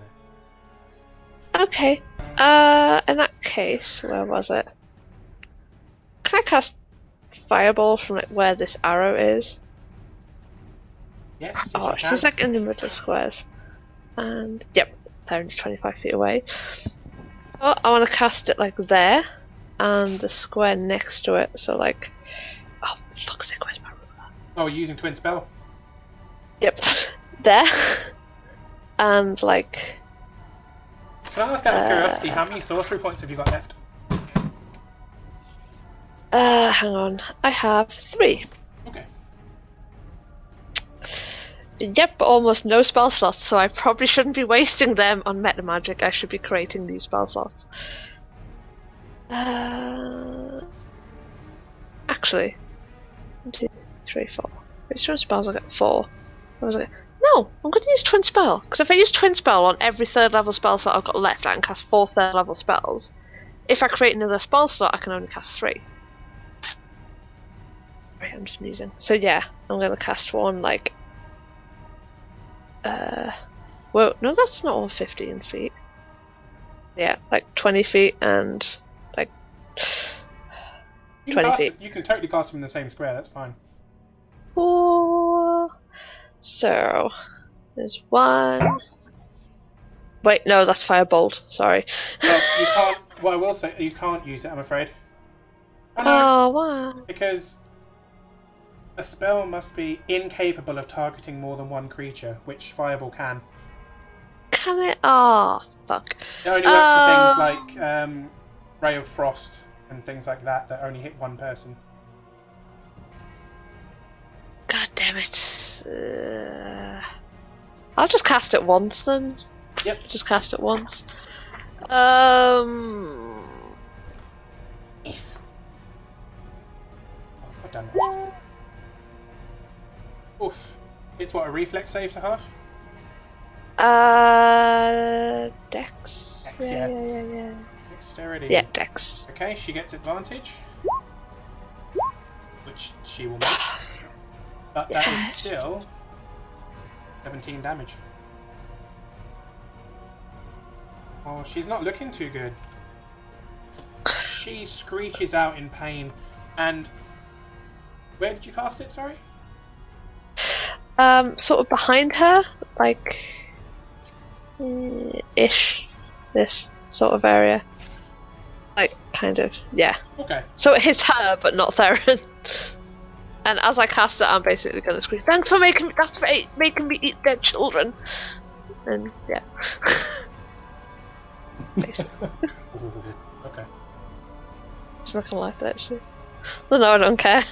there. Okay. In that case, where was it? Can I cast fireball from like where this arrow is? Yes, Oh, you can. she's like in the middle of squares. And yep, Theron's 25 feet away. Oh, I want to cast it like there, and the square next to it. So like, oh fuck's sake, where's my ruler? Oh, you're using twin spell? Yep, there, and like. Can I ask out of curiosity, how many sorcery points have you got left? Hang on, I have 3. Okay. Yep, almost no spell slots, so I probably shouldn't be wasting them on meta magic. I should be creating new spell slots. Actually, 1, 2, 3, 4. If it's twin spells, I get 4. I was like, no, I'm going to use twin spell, because if I use twin spell on every 3rd level spell slot I've got left, I can cast 4 3rd level spells. If I create another spell slot, I can only cast 3. Right, I'm just musing. So yeah, I'm going to cast one like. Well, no, that's not all 15 feet. Yeah, like 20 feet and like 20 feet. You can totally cast them in the same square, that's fine. Cool. So, there's 1. Wait, no, that's firebolt. Sorry. Well, you can't. What I will say, you can't use it, I'm afraid. Oh no, Oh, wow. because a spell must be incapable of targeting more than one creature, which Fireball can. Can it? Oh, fuck. It only works for things like Ray of Frost and things like that that only hit one person. God damn it. I'll just cast it once then. Yep. Just cast it once. Oh, what damage? Oof. It's what, a reflex save to half? Dex? Dex, yeah. Yeah. Dexterity. Yeah, Dex. Okay, she gets advantage. Which she will make. But that is still 17 damage. Oh, she's not looking too good. She screeches out in pain. And where did you cast it, sorry? Sort of behind her, like ish, this sort of area. Like, kind of, yeah. Okay. So it hits her, but not Theron. And as I cast it, I'm basically gonna scream, "Thanks for making me eat dead children." And yeah. Basically. Ooh, okay. Just not gonna laugh at it, actually. No, I don't care.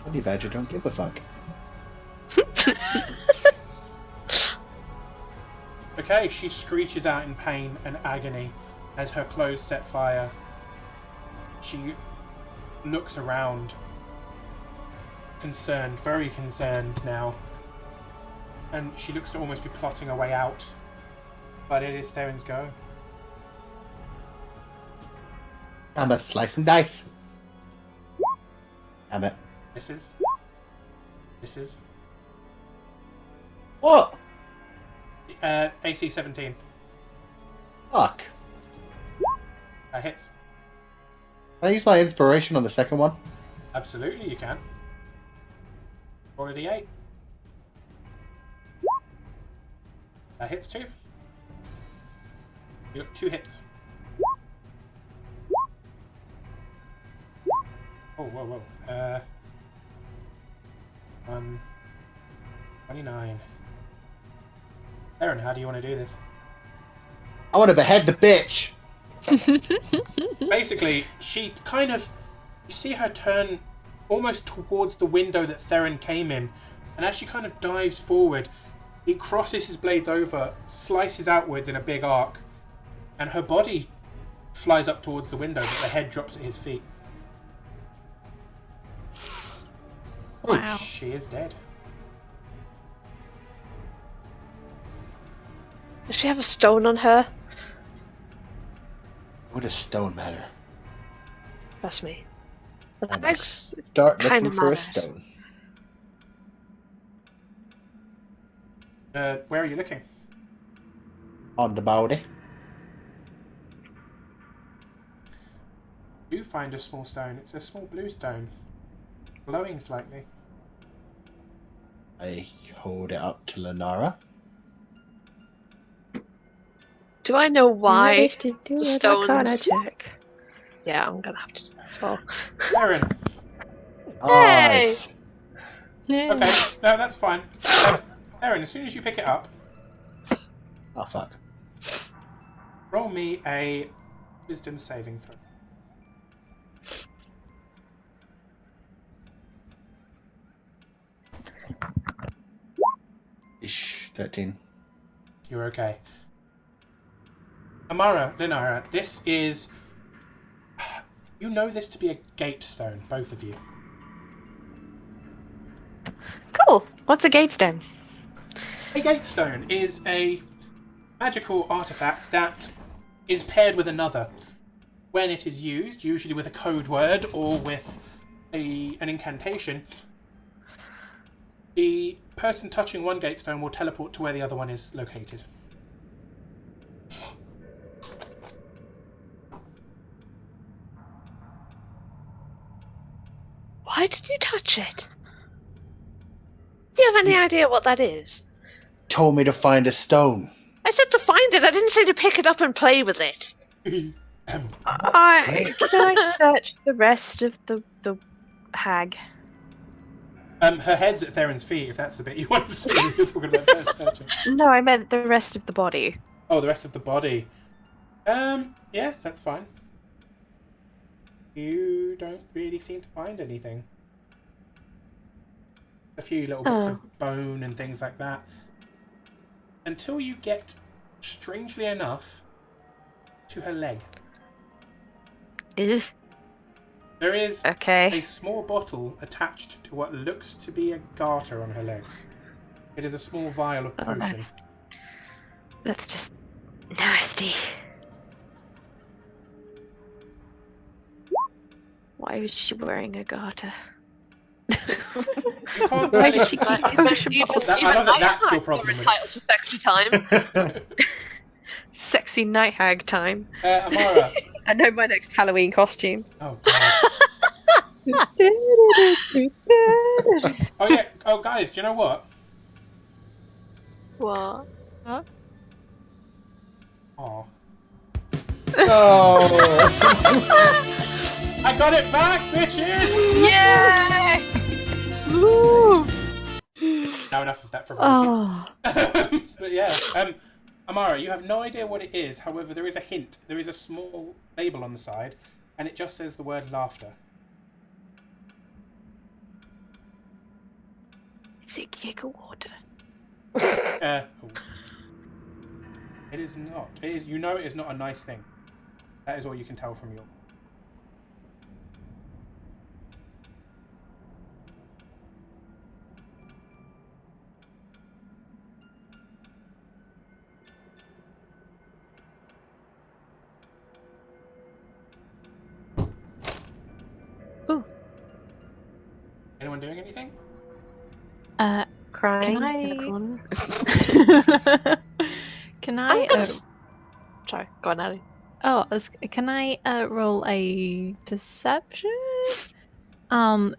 Honey Badger don't give a fuck. Okay, she screeches out in pain and agony as her clothes set fire. She looks around, concerned, very concerned now. And she looks to almost be plotting a way out. But it is Theron's go. I'm a slice and dice. Damn it. This is. What? AC 17. Fuck. That hits. Can I use my inspiration on the second one? Absolutely, you can. Roll a d8. That hits too. You got 2 hits. Oh, whoa. 29. Aaron, how do you want to do this? I want to behead the bitch! Basically, she kind of... You see her turn almost towards the window that Theron came in, and as she kind of dives forward, he crosses his blades over, slices outwards in a big arc, and her body flies up towards the window, but the head drops at his feet. Wow. She is dead. Does she have a stone on her? What does stone matter? That's me. The And I legs start kind looking of for a matters. stone. Where are you looking? On the body. You find a small stone. It's a small blue stone, glowing slightly. I hold it up to Lenara. Do I know why Managed to do the an Arcana stones? check. Yeah, I'm gonna have to do that as well. Aaron. Nice. Okay, no, that's fine. Aaron, as soon as you pick it up, Oh, fuck. roll me a wisdom saving throw. Ish, 13. You're okay. Amara, Linara, this is... You know this to be a gate stone, both of you. Cool. What's a gate stone? A gate stone is a magical artifact that is paired with another. When it is used, usually with a code word or with an incantation, the person touching one gate stone will teleport to where the other one is located. Why did you touch it? Do you have any idea what that is? Told me to find a stone. I said to find it. I didn't say to pick it up and play with it. Can I search the rest of the hag? Her head's at Theron's feet, if that's the bit you want to see. You're talking about her searching. No, I meant the rest of the body. Oh, the rest of the body. Yeah, that's fine. You don't really seem to find anything. A few little bits of bone and things like that. Until you get, strangely enough, to her leg. Ugh. There is Okay. a small bottle attached to what looks to be a garter on her leg. It is a small vial of potion. That's just nasty. Why was she wearing a garter? You can't Why tell does she if- keep potion bottles? I love that that's your problem with Entitled to sexy time. Sexy night hag time. Amara. I know my next Halloween costume. Oh, God. Oh, yeah. Oh, guys, do you know what? What? Oh. Oh! I got it back, bitches! Yay! Ooh. Now enough of that frivolity. Oh. But yeah, Amara, you have no idea what it is. However, there is a hint. There is a small label on the side, and it just says the word laughter. Is it giggle water? Oh. It is not. It is. You know, it is not a nice thing. That is all you can tell from your. Ooh. Anyone doing anything? Crying Can in a corner. Can I'm I? gonna Sorry, go on, Ellie. Oh, can I roll a perception?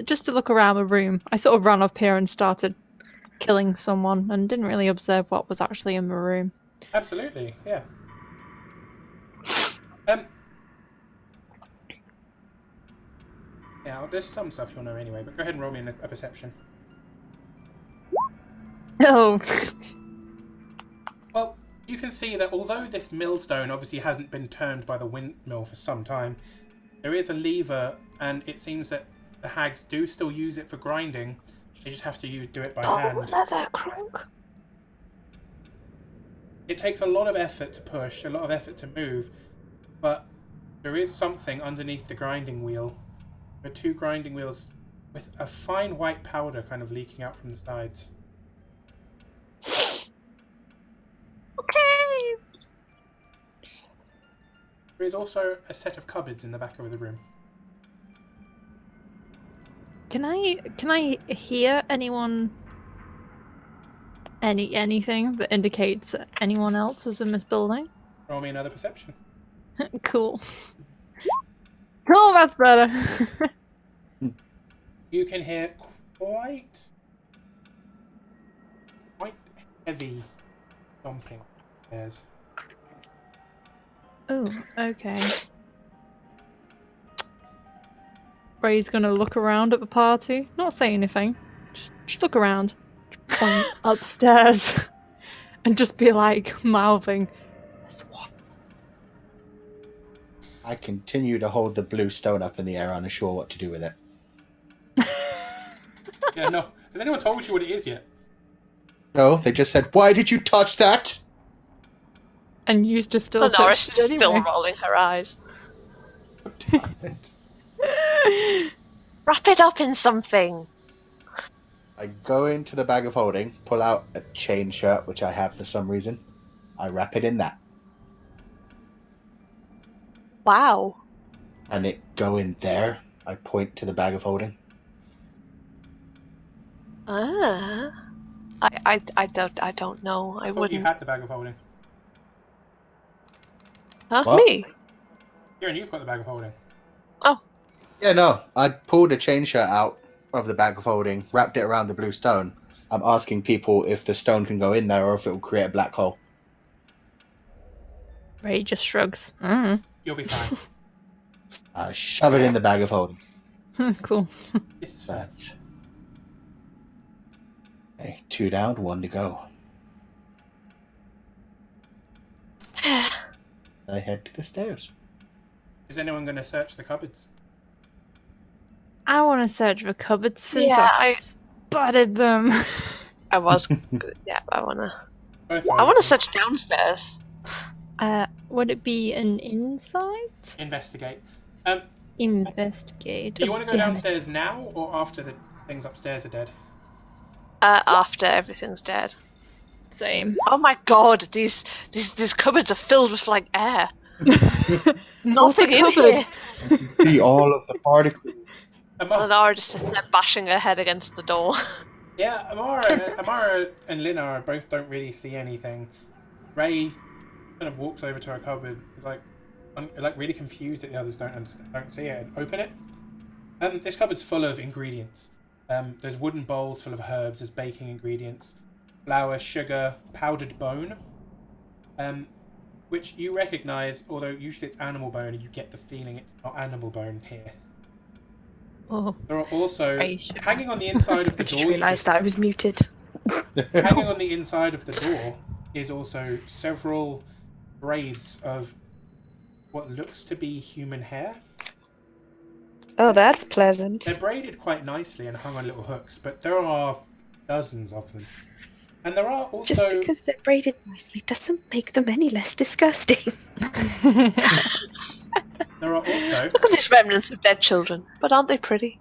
Just to look around the room. I sort of ran up here and started killing someone and didn't really observe what was actually in the room. Absolutely, yeah. Yeah, there's some stuff you'll know anyway, but go ahead and roll me a perception. Oh. Well, you can see that although this millstone obviously hasn't been turned by the windmill for some time, there is a lever, and it seems that the hags do still use it for grinding. They just have to do it by hand. Leather crook. It takes a lot of effort to push, a lot of effort to move, but there is something underneath the grinding wheel. There are 2 grinding wheels with a fine white powder kind of leaking out from the sides. Okay. There is also a set of cupboards in the back of the room. Can I hear anything that indicates anyone else is in this building? Roll me another perception. Cool. Cool, that's better. You can hear quite heavy stomping stairs. Oh, okay. Ray's gonna look around at the party, not say anything. Just look around. Point upstairs. And just be like, mouthing, "There's one." I continue to hold the blue stone up in the air, unsure what to do with it. Yeah, no. Has anyone told you what it is yet? No, they just said, "Why did you touch that?" And you just still Loris touched is it anyway. still rolling her eyes. Damn it. Wrap it up in something. I go into the bag of holding, pull out a chain shirt, which I have for some reason. I wrap it in that. Wow. And it go in there. I point to the bag of holding. Ah. I don't know. I thought wouldn't. you had the bag of holding. Huh? What? Me? Kieran, you've got the bag of holding. Oh. Yeah, no. I pulled a chain shirt out of the bag of holding, wrapped it around the blue stone. I'm asking people if the stone can go in there or if it will create a black hole. Ray just shrugs. You'll be fine. I shove it in the bag of holding. Cool. This is fair. That's... Okay, 2 down, 1 to go. I head to the stairs. Is anyone going to search the cupboards? I want to search the cupboards since Yeah, I spotted them. I was. Yeah, I wanna. Both I wanna guys search downstairs. Would it be an insight? investigate. Investigate. Do you want to go Damn it. downstairs now or after the things upstairs are dead? After everything's dead. Same. Oh my god, these cupboards are filled with like air. Nothing in cupboard? here. I can see all of the particles. Lenara just sitting there bashing her head against the door. Yeah, Amara and Lina both don't really see anything. Ray kind of walks over to her cupboard, is like really confused that the others don't see it, and open it. This cupboard's full of ingredients. There's wooden bowls full of herbs, there's baking ingredients, flour, sugar, powdered bone, which you recognise, although usually it's animal bone, and you get the feeling it's not animal bone here. Oh. There are also, Ray should- hanging on the inside of I the just door, realised that I was muted. hanging on the inside of the door is also several braids of what looks to be human hair. Oh, that's pleasant. They're braided quite nicely and hung on little hooks, but there are dozens of them. And there are Just also... because they're braided nicely doesn't make them any less disgusting. There are also... Look at these remnants of dead children, but aren't they pretty?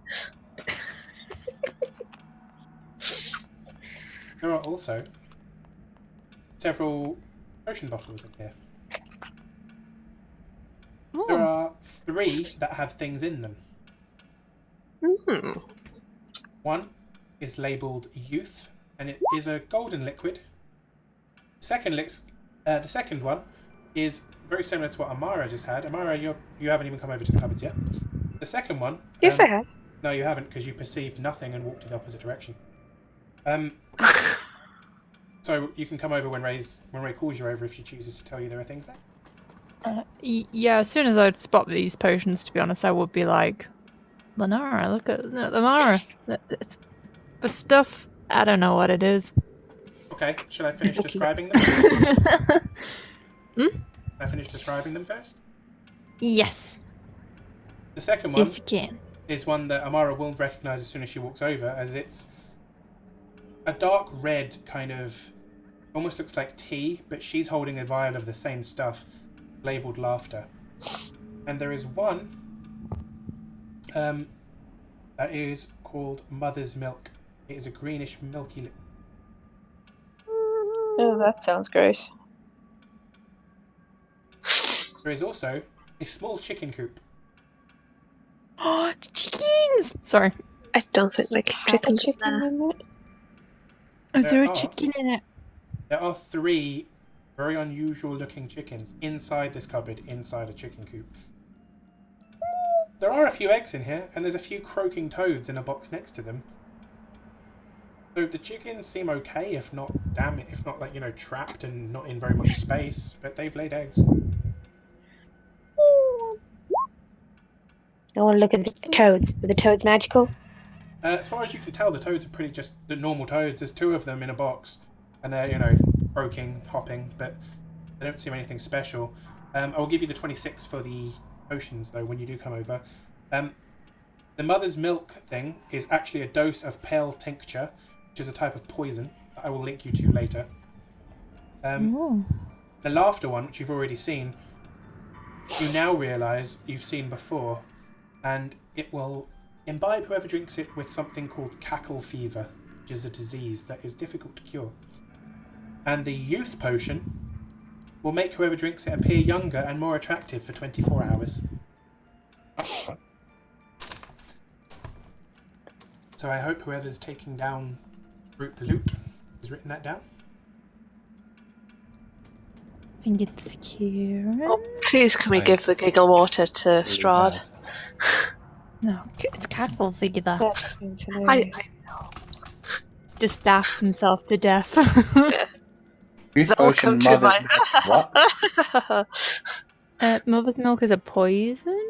There are also several potion bottles in here. There are 3 that have things in them. Hmm. One is labelled Youth, and it is a golden liquid. The second one is very similar to what Amara just had. Amara, you haven't even come over to the cupboards yet. The second one... Yes, I have. No, you haven't, because you perceived nothing and walked in the opposite direction. So you can come over when Ray calls you over if she chooses to tell you there are things there. Yeah, as soon as I'd spot these potions, to be honest, I would be like, Lenara, look at Lenara. It's the stuff. I don't know what it is. Okay, should I finish Okay. describing them first? Hmm? I finish describing them first? Yes. The second one Yes, you can. is one that Amara will recognise as soon as she walks over, as it's a dark red kind of... almost looks like tea, but she's holding a vial of the same stuff, labelled laughter. And there is one that is called Mother's Milk. It is a greenish milky liquid. Oh, that sounds gross. There is also a small chicken coop. Oh, chickens! Sorry. I don't think they keep Have a chickens in chicken there. in it? Is there a are. chicken in it? There are 3 very unusual looking chickens inside this cupboard, inside a chicken coop. There are a few eggs in here, and there's a few croaking toads in a box next to them. So the chickens seem okay, if not like, trapped and not in very much space, but they've laid eggs. I want to look at the toads. Are the toads magical? As far as you can tell, the toads are pretty just the normal toads. There's 2 of them in a box, and they're, croaking, hopping, but they don't seem anything special. I will give you the 26 for the potions, though, when you do come over. The mother's milk thing is actually a dose of pale tincture, which is a type of poison that I will link you to later. The laughter one, which you've already seen, you now realise you've seen before, and it will imbibe whoever drinks it with something called cackle fever, which is a disease that is difficult to cure. And the youth potion will make whoever drinks it appear younger and more attractive for 24 hours. So I hope whoever's taking down Root the Loot has written that down. I think it's Kieran. Oh, please, can we give the giggle water to Strahd? No, it's cackle figure. That seems hilarious. Just daffs himself to death. Youth That will potion, come to mother's my. milk. What? Mother's milk is a poison?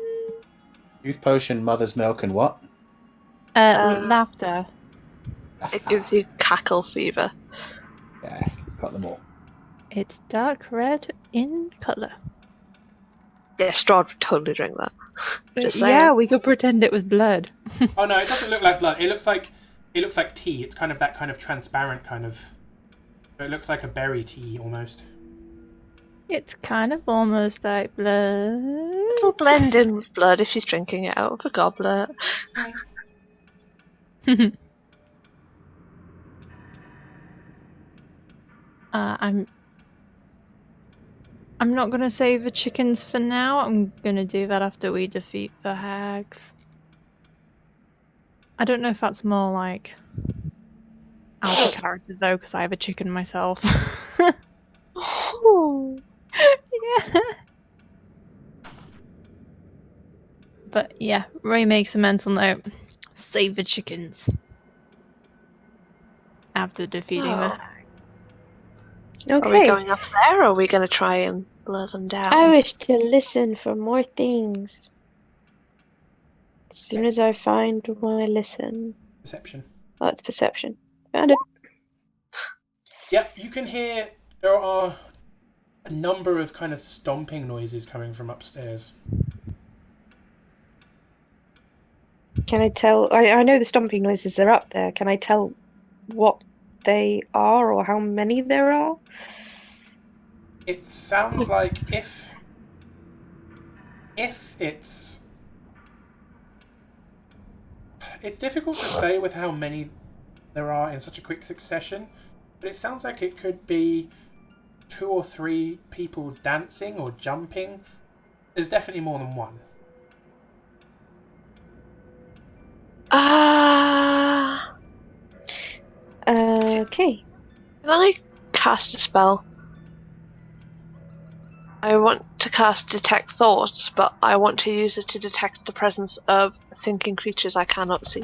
Youth potion, mother's milk, and what? Laughter. It gives you cackle fever. Yeah, got them all. It's dark red in colour. Yeah, Strahd would totally drink that. Just saying. Yeah, we could pretend it was blood. Oh no, it doesn't look like blood. It looks like tea. It's kind of that kind of transparent kind of. It looks like a berry tea almost. It's kind of almost like blood. It'll blend in with blood if she's drinking it out of a goblet. I'm not gonna save the chickens for now. I'm gonna do that after we defeat the hags. I don't know if that's more like out of character though, because I have a chicken myself. Yeah. But yeah, Ray makes a mental note. Save the chickens. After defeating the Are we Okay. going up there, or are we going to try and blur them down? I wish to listen for more things. As soon as I find one, I listen. Perception. Oh, it's perception. Found it. Yep, you can hear there are a number of kind of stomping noises coming from upstairs. Can I tell? I know the stomping noises are up there. Can I tell what they are or how many there are? It sounds like if it's difficult to say with how many there are in such a quick succession, but it sounds like it could be 2 or 3 people dancing or jumping. There's definitely more than one. Okay. Can I cast a spell? I want to cast Detect Thoughts, but I want to use it to detect the presence of thinking creatures I cannot see.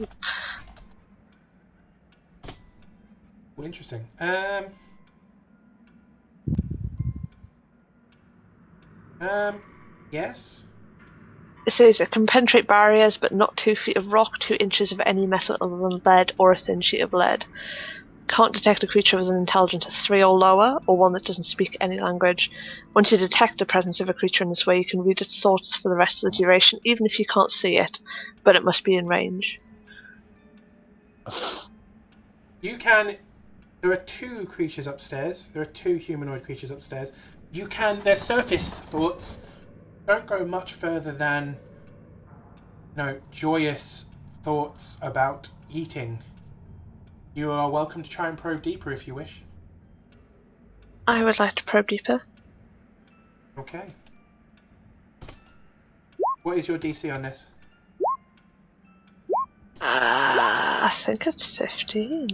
Well, interesting. Yes. It says it can penetrate barriers, but not 2 feet of rock, 2 inches of any metal other than lead, or a thin sheet of lead. Can't detect a creature with an intelligence of 3 or lower, or one that doesn't speak any language. Once you detect the presence of a creature in this way, you can read its thoughts for the rest of the duration, even if you can't see it, but it must be in range. You can. There are 2 creatures upstairs. There are 2 humanoid creatures upstairs. You can. Their surface thoughts don't go much further than, joyous thoughts about eating. You are welcome to try and probe deeper if you wish. I would like to probe deeper. Okay. What is your DC on this? I think it's 15.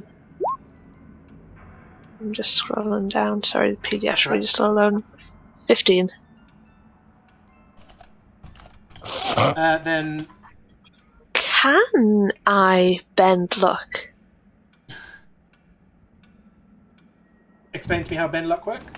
I'm just scrolling down. Sorry, the That's PDF's right. really slow loading. 15. Then Can I bend luck? explain to me how bend luck works.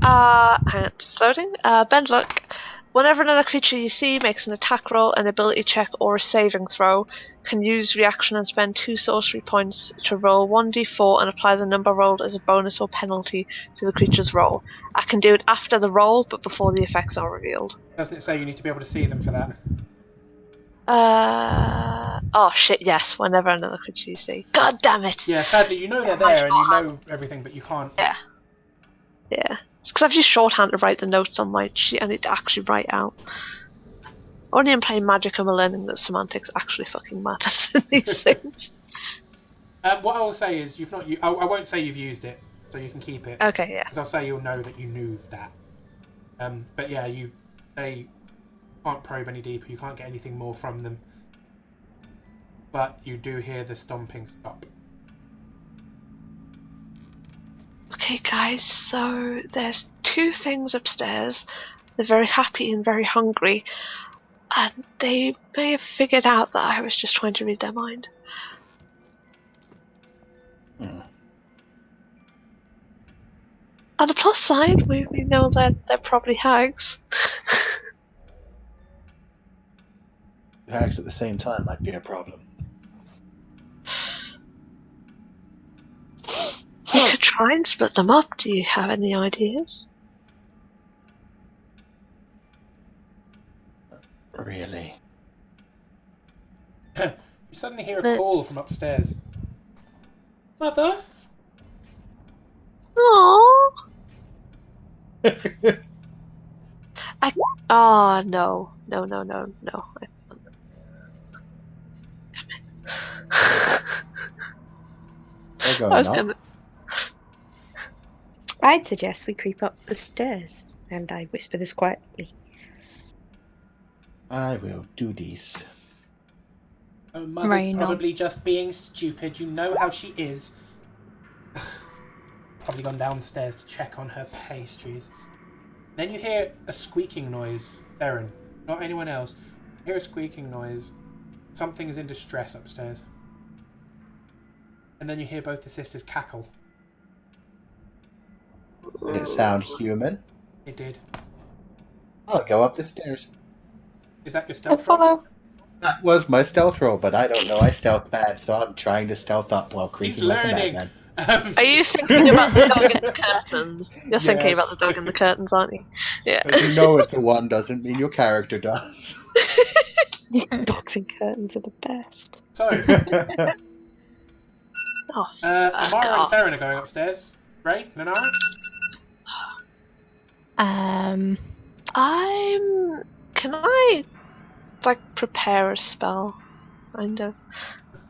Hang on, just loading. Bend luck. Whenever another creature you see makes an attack roll, an ability check, or a saving throw, can use reaction and spend 2 sorcery points to roll 1d4 and apply the number rolled as a bonus or penalty to the creature's roll. I can do it after the roll, but before the effects are revealed. Doesn't it say you need to be able to see them for that? Oh shit, yes, whenever another creature you see. God damn it! Yeah, sadly, you know they're there and you know everything, but you can't. Yeah. Yeah. It's because I've used shorthand to write the notes on my sheet. I need to actually write out. Only in playing Magic am I learning that semantics actually fucking matters in these things. What I will say is you've not. I won't say you've used it, so you can keep it. Okay, yeah. Because I'll say you'll know that you knew that. But yeah, they can't probe any deeper. You can't get anything more from them. But you do hear the stomping stop. Okay, guys, so there's 2 things upstairs. They're very happy and very hungry. And they may have figured out that I was just trying to read their mind. Hmm. On the plus side, we know that they're probably hags. Hags at the same time might be a problem. We could try and split them up. Do you have any ideas? Really? You suddenly hear a call from upstairs. Mother? Aww. Oh, no. No. They're I going was up. gonna. I'd suggest we creep up the stairs, and I whisper this quietly. I will do this. Oh, Mother's Ray probably nods. just being stupid. You know how she is. Probably gone downstairs to check on her pastries. Then you hear a squeaking noise. Theron, not anyone else. You hear a squeaking noise. Something is in distress upstairs. And then you hear both the sisters cackle. Did it sound human? It did. I'll go up the stairs. Is that your I stealth roll? follow. That was my stealth roll, but I don't know. I stealth bad, so I'm trying to stealth up while He's creeping like a learning. madman. Are you thinking about the dog in the curtains? You're thinking about the Yes. dog in the curtains, aren't you? Yeah. Because you know it's a 1 doesn't mean your character does. Dogs and curtains are the best. So, Oh, fuck Amara and off. Theron are going upstairs. Ray, Lenara? Can I, prepare a spell, kind of,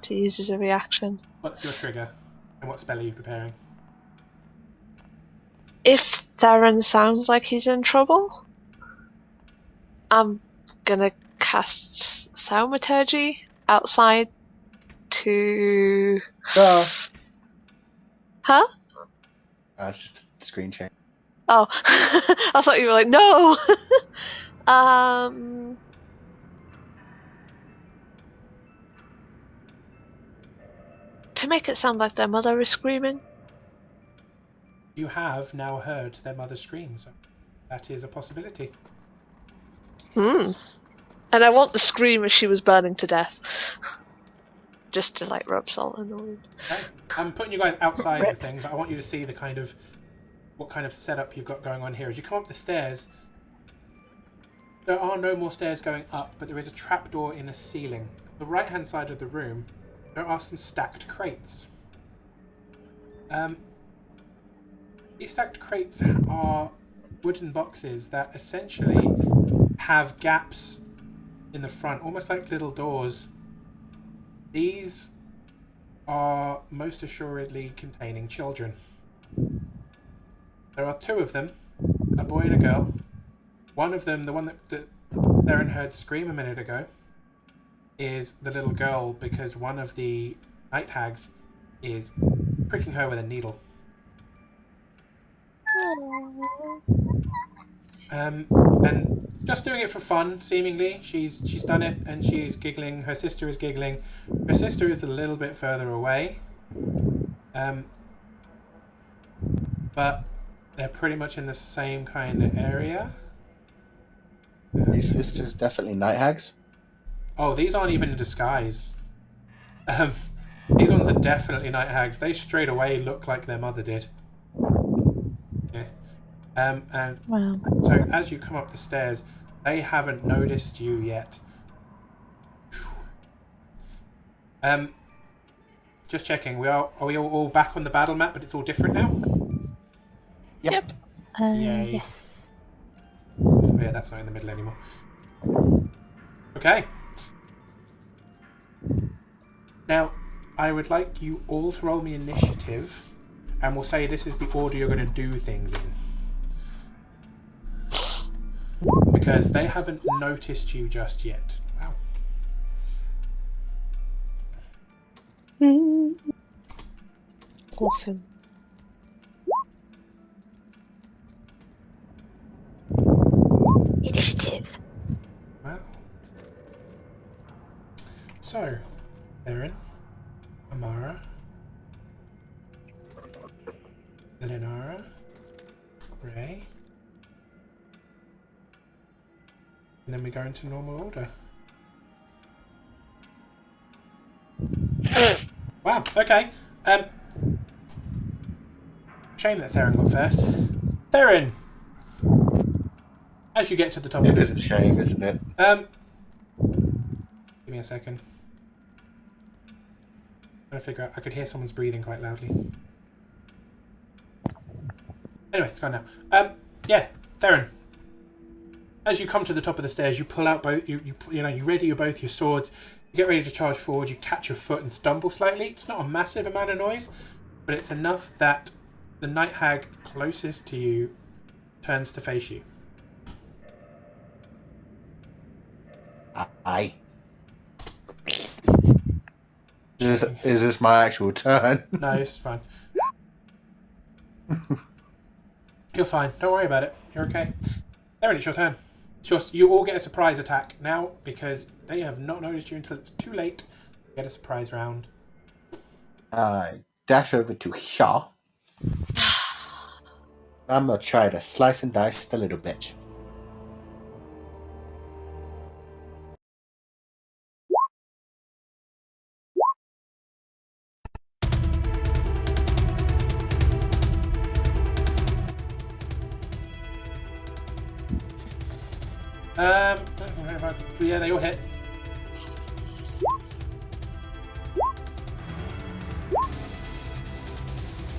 to use as a reaction? What's your trigger? And what spell are you preparing? If Theron sounds like he's in trouble, I'm gonna cast Thaumaturgy outside to... No. Huh? It's just a screen change. Oh, I thought you were like, no! To make it sound like their mother is screaming. You have now heard their mother scream, so that is a possibility. And I want the scream as she was burning to death. Just to like rub salt in the wound. Okay. I'm putting you guys outside the thing, but I want you to see the kind of what kind of setup you've got going on here. As you come up the stairs, there are no more stairs going up, but there is a trapdoor in a ceiling. On the right-hand side of the room, there are some stacked crates. These stacked crates are wooden boxes that essentially have gaps in the front, almost like little doors. These are most assuredly containing children. There are two of them, a boy and a girl. One of them, the one that Theron heard scream a minute ago, is the little girl because one of the night hags is pricking her with a needle. And just doing it for fun, seemingly. She's done it and she's giggling. Her sister is giggling. Her sister is a little bit further away. But they're pretty much in the same kind of area. These sisters definitely night hags. Oh, these aren't even in disguise. These ones are definitely night hags. They straight away look like their mother did. Yeah. And Wow. so as you come up the stairs, they haven't noticed you yet. Just checking. Are we all back on the battle map, but it's all different now? Yep. Yay. Yes. Oh, yeah, that's not in the middle anymore. Okay. Now, I would like you all to roll me initiative, and we'll say this is the order you're going to do things in. Because they haven't noticed you just yet. Wow. Awesome. Initiative. Wow. So, Erin, Amara, Lenara, Ray, and then we go into normal order. Wow, okay. Shame that Theron got first. Theron! As you get to the top of It this... is a shame, isn't it? Give me a second. I'm trying to figure out... I could hear someone's breathing quite loudly. Anyway, it's gone now. Yeah, Theron. As you come to the top of the stairs, you pull out both... You ready both your swords. You get ready to charge forward. You catch your foot and stumble slightly. It's not a massive amount of noise, but it's enough that the night hag closest to you turns to face you. Aye. Is this my actual turn? No, it's fine. You're fine. Don't worry about it. You're okay. Theron, it's your turn. It's just you all get a surprise attack now because they have not noticed you until it's too late. You get a surprise round. I dash over to Shaw. I'm gonna try to slice and dice the little bitch. Yeah, they all hit.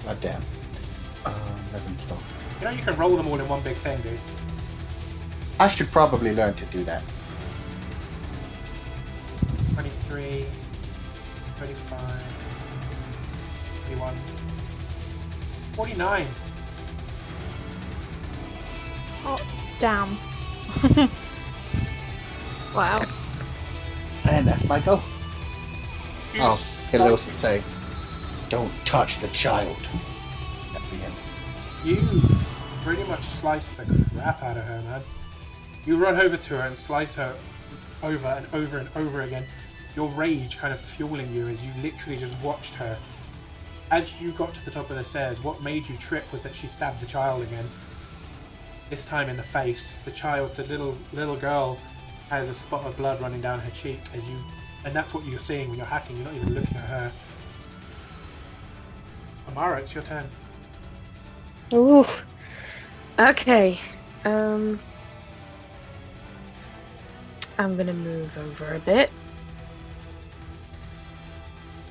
God damn. 11, 12. You know you can roll them all in one big thing, dude. I should probably learn to do that. 23, 35, 31, 49. Oh, damn. Wow. And that's my go. You Oh, he'll slice- say, "Don't touch the child." That'd be him. You pretty much slice the crap out of her, man. You run over to her and slice her over and over and over again. Your rage kind of fueling you as you literally just watched her. As you got to the top of the stairs, what made you trip was that she stabbed the child again. This time in the face. The child, the little girl, has a spot of blood running down her cheek and that's what you're seeing when you're hacking. You're not even looking at her. Amara, it's your turn. Ooh. Okay. I'm gonna move over a bit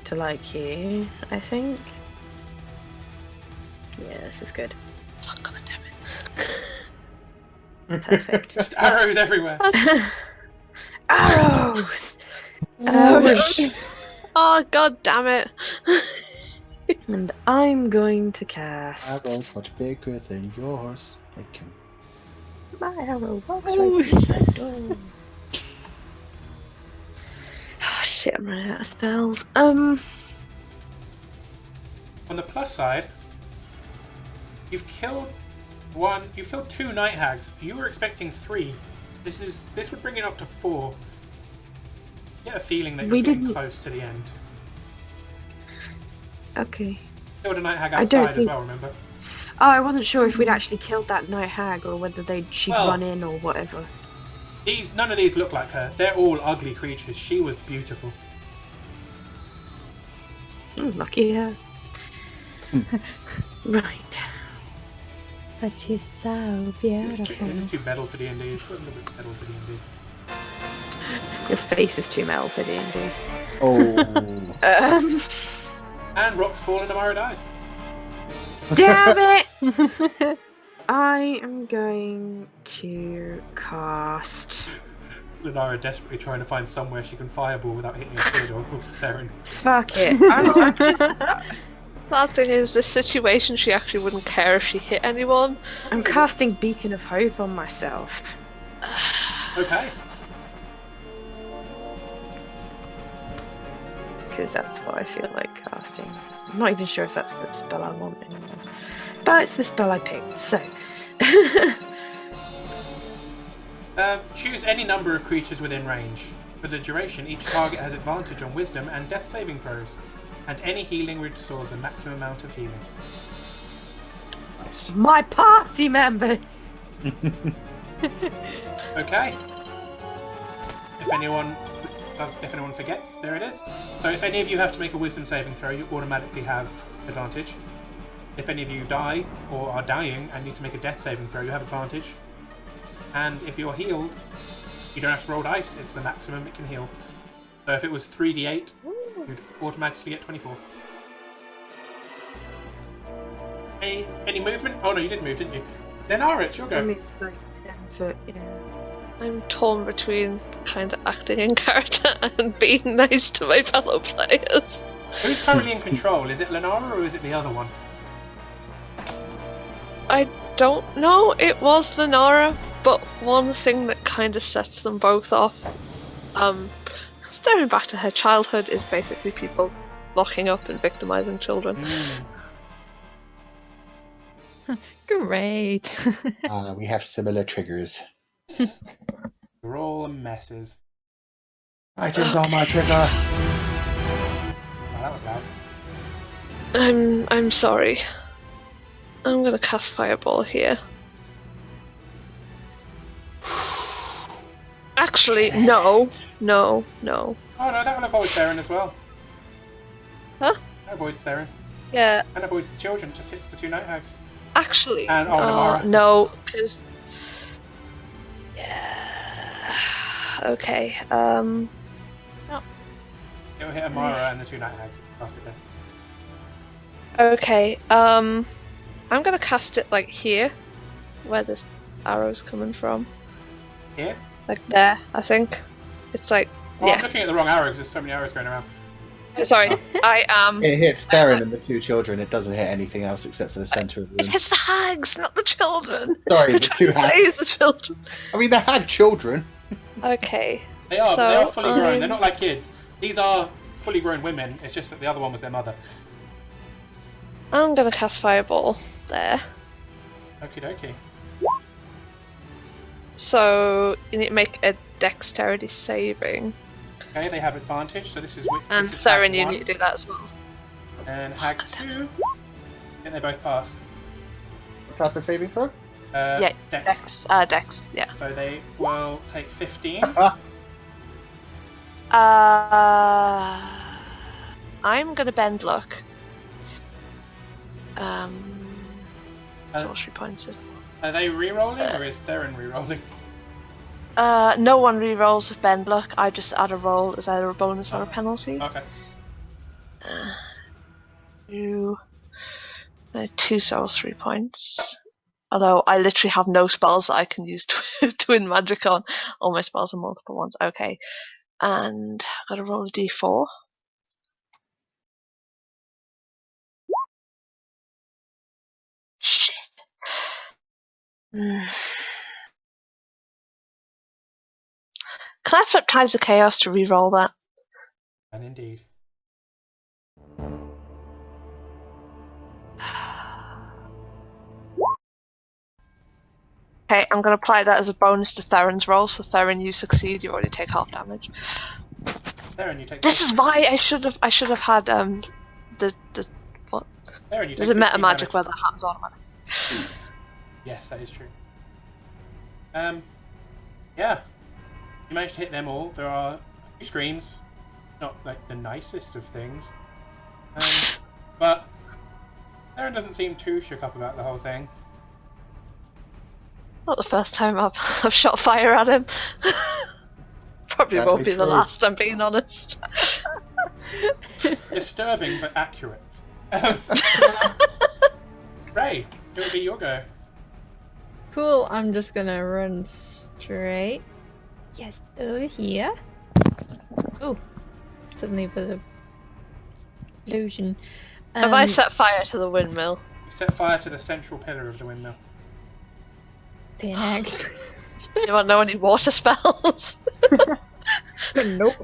to like here, I think. Yeah, this is good. Oh, God damn it. Perfect. Just arrows everywhere. Arrows! Oh, God damn it. And I'm going to cast. Arrow's much bigger than yours. They can... My arrow walks right through the door. Oh shit, I'm running out of spells. On the plus side, you've killed two night hags. You were expecting 3. This would bring it up to 4. You get a feeling that you're getting close to the end. Okay. Killed a night hag outside as well, remember? Oh, I wasn't sure if we'd actually killed that night hag or whether she'd run in or whatever. None of these look like her. They're all ugly creatures. She was beautiful. Lucky her. Right. But she's so beautiful. This is too metal for D&D. It wasn't a bit metal for D&D. Your face is too metal for D&D. Oh. And rocks fall and Amara dies. Damn it! I am going to cast... Lenara desperately trying to find somewhere she can fireball without hitting a kid or Theron. Fuck it. That thing is, this situation, she actually wouldn't care if she hit anyone. I'm casting Beacon of Hope on myself. Okay. Because that's what I feel like casting. I'm not even sure if that's the spell I want anymore. But it's the spell I picked, so... Choose any number of creatures within range. For the duration, each target has advantage on wisdom and death saving throws, and any healing restores the maximum amount of healing. Nice. My party members! Okay. If anyone forgets, there it is. So if any of you have to make a wisdom saving throw, you automatically have advantage. If any of you die or are dying and need to make a death saving throw, you have advantage. And if you're healed, you don't have to roll dice, it's the maximum it can heal. So if it was 3d8, you'd automatically get 24. Any movement? Oh no, you did move, didn't you? Lenara, it's your go. I mean, like 10 foot, yeah. I'm torn between kind of acting in character and being nice to my fellow players. Who's currently in control? Is it Lenara or is it the other one? I don't know, it was Lenara, but one thing that kind of sets them both off, staring back to her childhood, is basically people locking up and victimizing children. Great. We have similar triggers. We're all messes. Items on my trigger. Oh, that was loud. I'm sorry. I'm gonna cast Fireball here. Actually, no. Oh no, that will avoid Theron as well. Huh? That avoids Theron. Yeah, And avoids the children, just hits the 2 night hags. actually. And Amara. No, because... Yeah... Okay, It'll hit Amara and the 2 night hags. Cast it there. Okay, I'm gonna cast it, like, here. Where this arrow's coming from. Here? Like there, I think. It's like... Oh, yeah. I'm looking at the wrong arrow because there's so many arrows going around. Sorry, I am... It hits Theron and the 2 children. It doesn't hit anything else except for the centre of the It room. hits the hags, not the children! Sorry, the 2 It hags. is the children. I mean, they had children. Okay. They are, but they are fully grown. I'm- They're not like kids. These are fully grown women. It's just that the other one was their mother. I'm gonna cast Fireball there. Okie dokie. So you need to make a dexterity saving. Okay, they have advantage, so this is And this is Hag Theron, you 1 need to do that as well. and Hag 2. I think they both pass. What type of saving throw? Yeah, Dex. Dex, yeah. So they will take 15. I'm gonna bend luck. Sorcery points, isn't it? Are they re-rolling or is Theron re-rolling? No one re-rolls with bend luck. I just add a roll as either a bonus or a penalty. Okay. Two sorcery points. Although I literally have no spells that I can use twin magic on. All my spells are multiple ones. Okay. And I've got to roll a d4. Shit. Can I flip Tides of Chaos to re-roll that? And indeed. Okay, I'm going to apply that as a bonus to Theron's roll. So Theron, you succeed. You already take half damage. Theron, you take. This is why I should have had the what? Theron, you take There's a meta 15 magic damage. where that happens automatically. Yes, that is true. Yeah. You managed to hit them all. There are a few screams. Not like the nicest of things. But Theron doesn't seem too shook up about the whole thing. Not the first time I've shot fire at him. Probably That'd won't be be the true. last, I'm being honest. Disturbing but accurate. Ray, it would be your go. Cool, I'm just gonna run straight. Yes, over here. Oh, suddenly there's a illusion. Have I set fire to the windmill? You set fire to the central pillar of the windmill. Next. You want to know any water spells? Nope.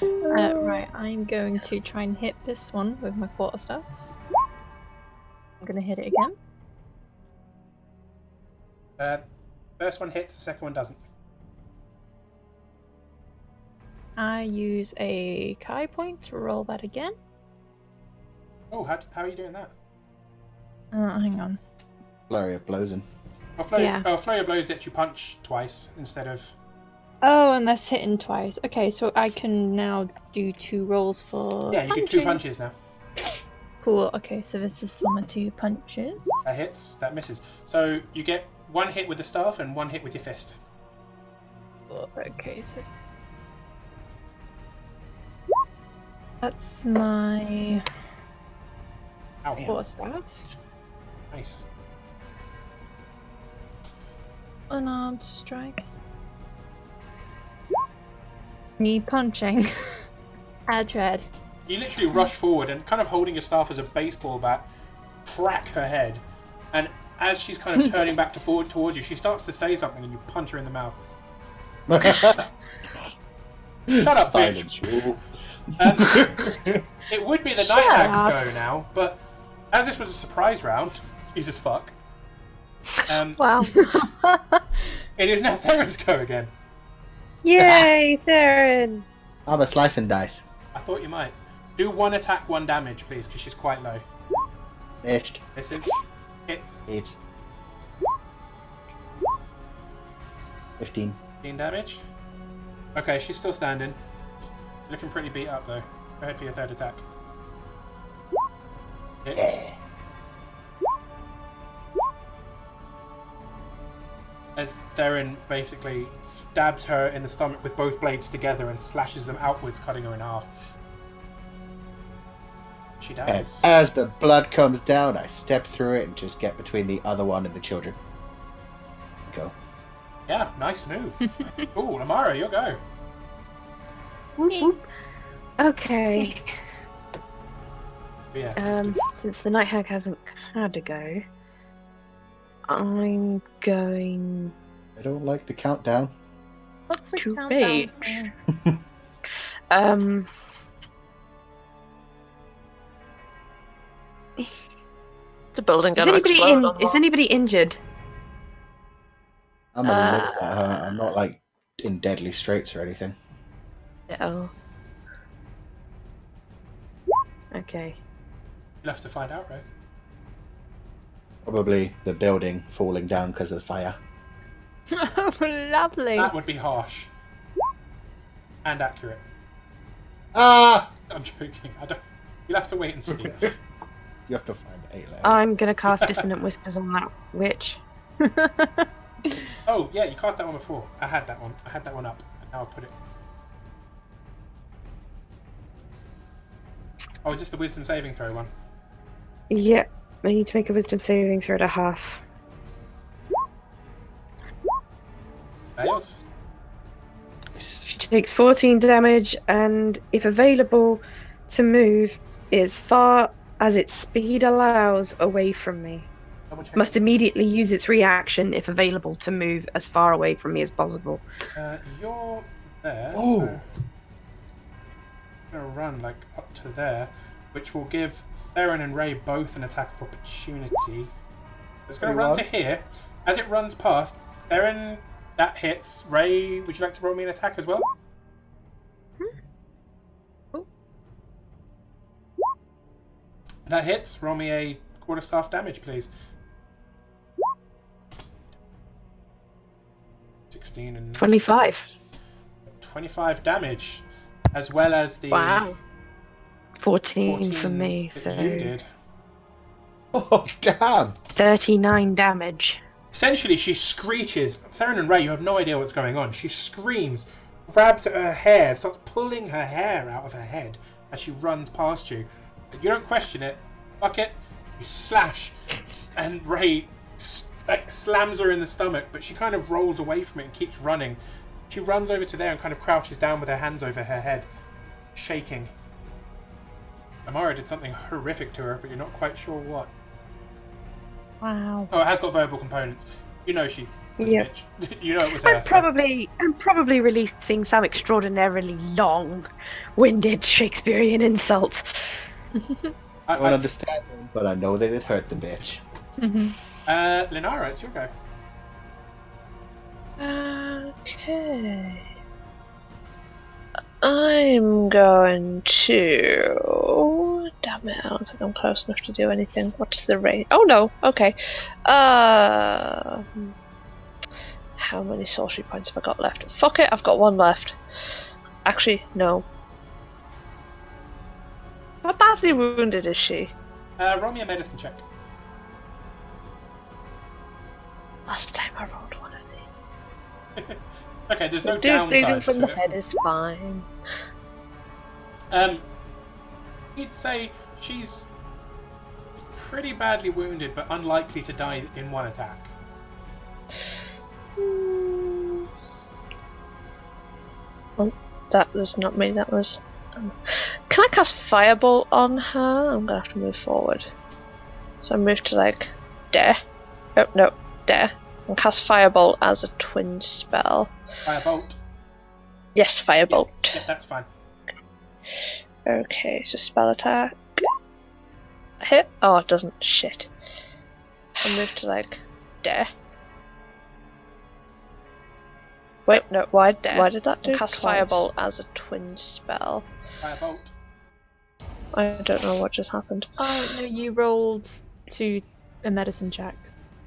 Right, I'm going to try and hit this one with my quarterstaff. I'm gonna hit it again. First one hits, the second one doesn't. I use a Kai point to roll that again. Oh, how are you doing that? Hang on. Flurry of blows in. Oh, flurry, Yeah. flurry of blows lets you punch twice instead of. Oh, and that's hitting twice. Okay, so I can now do 2 rolls for Yeah, you do 2 punches now. Cool, okay, so this is for my 2 punches. That hits, that misses. So you get 1 hit with the staff and 1 hit with your fist. Okay, so it's... That's my Ow. quarterstaff. Nice. Unarmed strikes. Me punching. Dread. You literally rush forward and kind of holding your staff as a baseball bat, crack her head, and as she's kind of turning back forward towards you, she starts to say something and you punch her in the mouth. Shut up, Silence bitch! rule. It would be the Night Hag's go now, but as this was a surprise round, Jesus fuck, Wow. it is now Theron's go again. Yay, Theron! I'm a slice and dice. I thought you might. Do 1 attack, 1 damage, please, because she's quite low. Missed. This is hits. Hits. 15. 15 damage. Okay, she's still standing. Looking pretty beat up though. Go ahead for your 3rd attack. Hits. Yeah. As Theron basically stabs her in the stomach with both blades together and slashes them outwards, cutting her in half. She And dies. as the blood comes down, I step through it and just get between the other one and the children. Go. Yeah, nice move. Cool, Amara, your go. Whoop, whoop. Okay. But yeah, Since the Night Hag hasn't had a go, I'm going I don't like the countdown. What's the to countdown rage. It's a building Is going to explode on is one. anybody injured? I'm a little bit hurt. I'm not like in deadly straits or anything. Yeah. Okay. You'll have to find out, right? Probably the building falling down because of the fire. Lovely. That would be harsh. And accurate. Ah! I'm joking. You'll have to wait and see. You have to find the 8 letter. I'm gonna cast Dissonant Whispers on that witch. Oh, yeah, you cast that one before. I had that one. I had that one up. And now I'll put it... Oh, is this the wisdom saving throw one? Yeah, I need to make a Wisdom saving throw at a half. Fails. She takes 14 damage, and if available, to move as far as its speed allows away from me. Double check. Must immediately use its reaction if available to move as far away from me as possible. You're there. Oh. So I'm going to run like up to there, which will give Theron and Ray both an attack of opportunity. It's going to run to here. As it runs past, Theron, that hits. Ray, would you like to roll me an attack as well? Oh. That hits. Roll me a quarterstaff damage, please. 16 and 25. 25 damage, as well as the Wow. 14 from me, that so you did. Oh, damn! 39 damage. Essentially, she screeches. Theron and Ray, you have no idea what's going on. She screams, grabs at her hair, starts pulling her hair out of her head as she runs past you. You don't question it. Fuck it. You slash, and Ray slams her in the stomach, but she kind of rolls away from it and keeps running. She runs over to there and kind of crouches down with her hands over her head, shaking. Amara did something horrific to her, but you're not quite sure what. Wow. Oh, it has got verbal components. You know she was a bitch. You know it was her. I'm probably releasing some extraordinarily long-winded Shakespearean insult. I don't understand them, but I know that it hurt the bitch. Linara, it's your go. Okay. I'm going to... Damn it, I don't think I'm close enough to do anything. What's the rate? Oh no, okay. How many sorcery points have I got left? Fuck it, I've got one left. Actually, no. How badly wounded is she? Roll me a medicine check. Last time I rolled one of these. Okay, there's no Dude bleeding downside from to the it. head is fine. You'd say she's pretty badly wounded, but unlikely to die in one attack. Oh, that was not me, that was... Can I cast Firebolt on her? I'm gonna have to move forward. So I move to like... there. Oh, no, there. And cast Firebolt as a twin spell. Firebolt. Yes, Firebolt. Yeah, that's fine. Okay, so spell attack. Hit? Oh, it doesn't. Shit. I move to like... there. Wait, no, why did that do? Cast Firebolt as a twin spell. Firebolt. I don't know what just happened. Oh no, you rolled to a medicine check.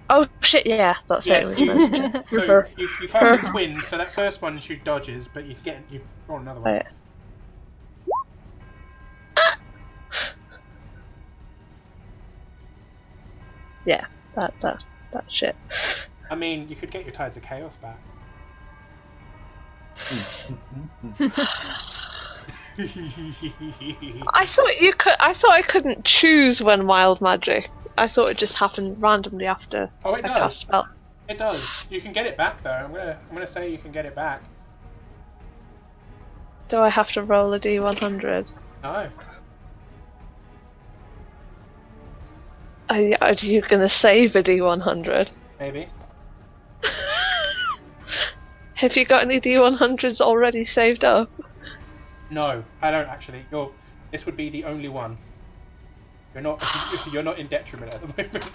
Oh shit, yeah, that's Yes, it. you- It was medicine. So you cast a twin, so that first one she dodges, but you roll another one. Right. Yeah, that shit. I mean, you could get your Tides of Chaos back. I thought you could. I thought I couldn't choose when wild magic. I thought it just happened randomly after Oh, it I does. cast spell. It does. You can get it back though. I'm gonna say you can get it back. Do I have to roll a d100? No. Are you gonna save a d100? Maybe. Have you got any d100s already saved up? No, I don't actually. This would be the only one. You're not in detriment at the moment.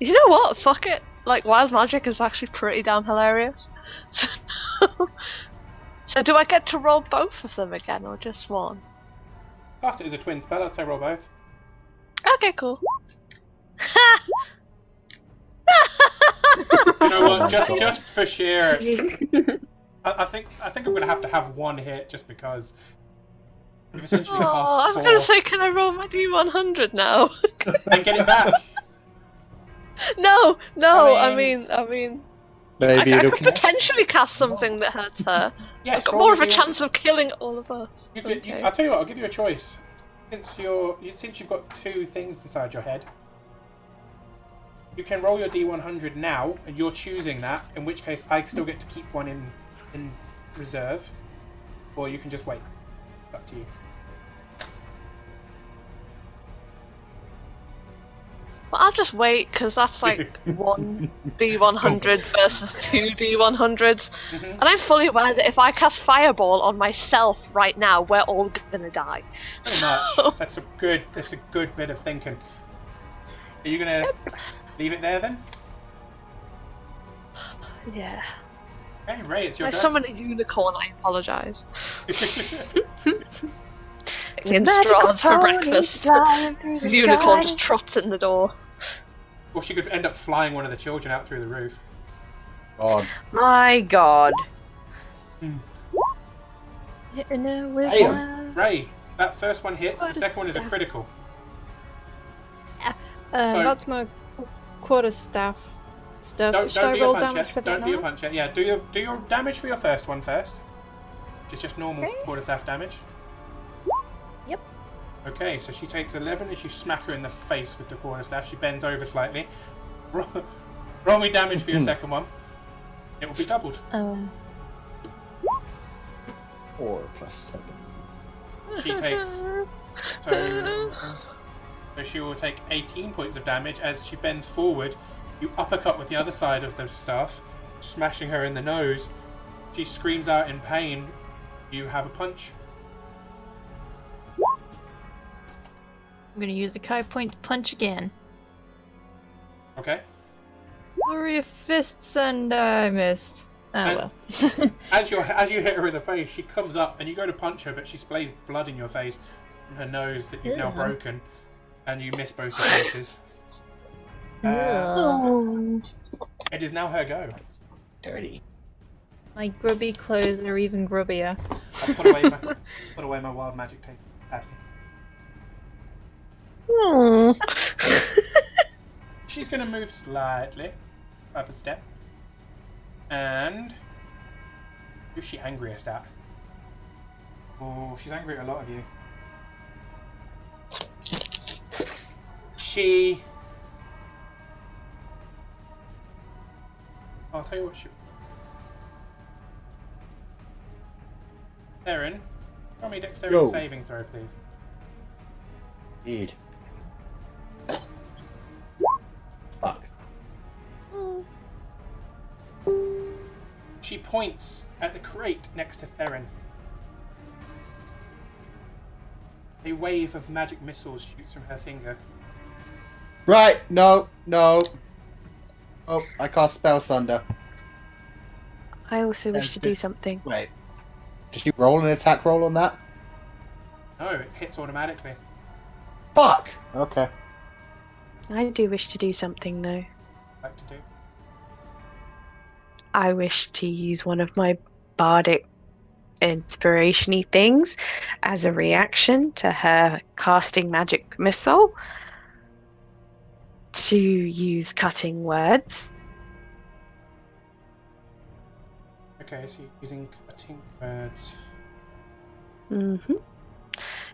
You know what? Fuck it. Like, wild magic is actually pretty damn hilarious. So do I get to roll both of them again, or just one? Cast it as a twin spell. I'd say roll both. Okay, cool. You know what? Just for sheer, I think I'm gonna have to have one hit just because. You've essentially half I was four. gonna say, can I roll my D100 now? And get it back. No, I mean, Maybe I it'll could potentially cast something that hurts her. Yes, I've got roll more of the a D100. chance of killing all of us. Okay. I'll tell you what. I'll give you a choice. Since you've got two things inside your head, you can roll your D100 now, and you're choosing that. In which case, I still get to keep one in reserve, or you can just wait. Up to you. Well, I'll just wait, because that's like one D100 versus two D100s. And I'm fully aware that if I cast Fireball on myself right now, we're all gonna die. Pretty much. That's a good bit of thinking. Are you gonna leave it there then? Yeah. Okay, Ray, it's your I turn. summoned a unicorn, I apologise. It's a In magical Strahd for pony breakfast. flying through The the unicorn sky. just trots in the door. Or she could end up flying one of the children out through the roof. God. My God. Hitting her with Damn. Ray, that first one hits. The second one is a staff. critical. So- That's my quarterstaff stuff. Don't Should I do your roll punch damage yet. for that Don't do your now? punch yet. Yeah, do your damage for your first one first. Just normal Okay. quarterstaff damage. Yep. Okay, so she takes 11 as you smack her in the face with the quarterstaff. She bends over slightly. Roll me damage for your second one. It will be doubled. 4 plus 7. She takes so she will take 18 points of damage as she bends forward. You uppercut with the other side of the staff, smashing her in the nose. She screams out in pain. You have a punch. I'm gonna use the Kai point to punch again. Okay. Flurry of fists, and I missed. Oh And- well. As you hit her in the face, she comes up and you go to punch her, but she sprays blood in your face from her nose that you've now Ew. broken, and you miss both the punches. Ugh. It is now her go. Dirty. My grubby clothes are even grubbier. I put away my wild magic tape. Badly. She's going to move slightly, up a step, and who's she angriest at? Oh, she's angry at a lot of you. I'll tell you what she... Theron, roll me dexterity Yo. saving throw, please. Indeed. Fuck. She points at the crate next to Theron. A wave of magic missiles shoots from her finger. Right, no. Oh, I cast Spell Sunder. I also wish And to do this- something. Wait. Did you roll an attack roll on that? No, it hits automatically. Fuck! Okay. I do wish to do something though. Like to do. I wish to use one of my bardic inspiration-y things as a reaction to her casting magic missile to use cutting words. Okay, so you're using cutting words.